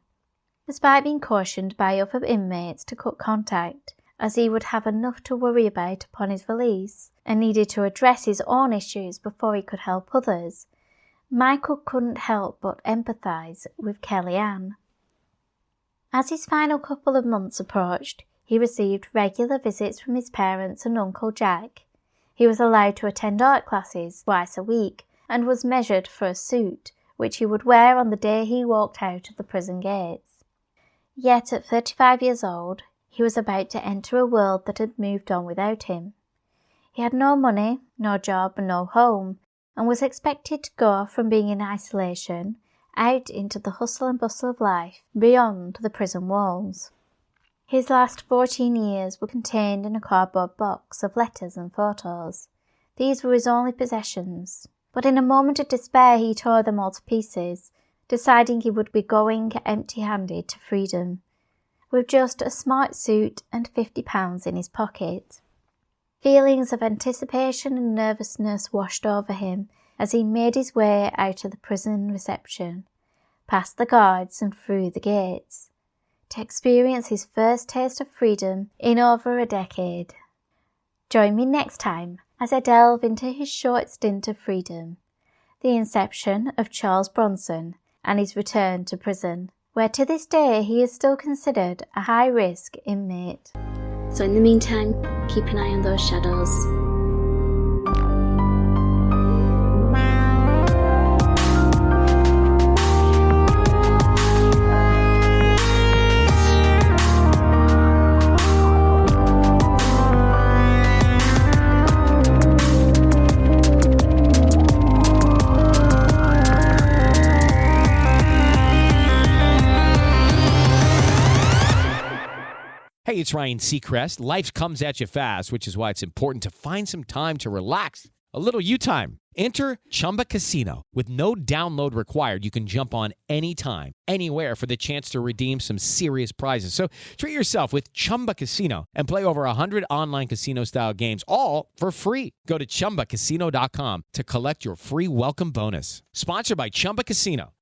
Despite being cautioned by other inmates to cut contact, as he would have enough to worry about upon his release, and needed to address his own issues before he could help others, Michael couldn't help but empathise with Kelly Ann. As his final couple of months approached, he received regular visits from his parents and Uncle Jack. He was allowed to attend art classes twice a week and was measured for a suit, which he would wear on the day he walked out of the prison gates. Yet at 35 years old, he was about to enter a world that had moved on without him. He had no money, no job, and no home, and was expected to go from being in isolation out into the hustle and bustle of life beyond the prison walls. His last 14 years were contained in a cardboard box of letters and photos. These were his only possessions, but in a moment of despair he tore them all to pieces, deciding he would be going empty-handed to freedom, with just a smart suit and £50 in his pocket. Feelings of anticipation and nervousness washed over him as he made his way out of the prison reception, past the guards and through the gates, to experience his first taste of freedom in over a decade. Join me next time as I delve into his short stint of freedom, the inception of Charles Bronson and his return to prison, where to this day he is still considered a high-risk inmate. So in the meantime, keep an eye on those shadows. Hey, it's Ryan Seacrest. Life comes at you fast, which is why it's important to find some time to relax. A little you time. Enter Chumba Casino. With no download required, you can jump on anytime, anywhere for the chance to redeem some serious prizes. So treat yourself with Chumba Casino and play over 100 online casino-style games, all for free. Go to ChumbaCasino.com to collect your free welcome bonus. Sponsored by Chumba Casino.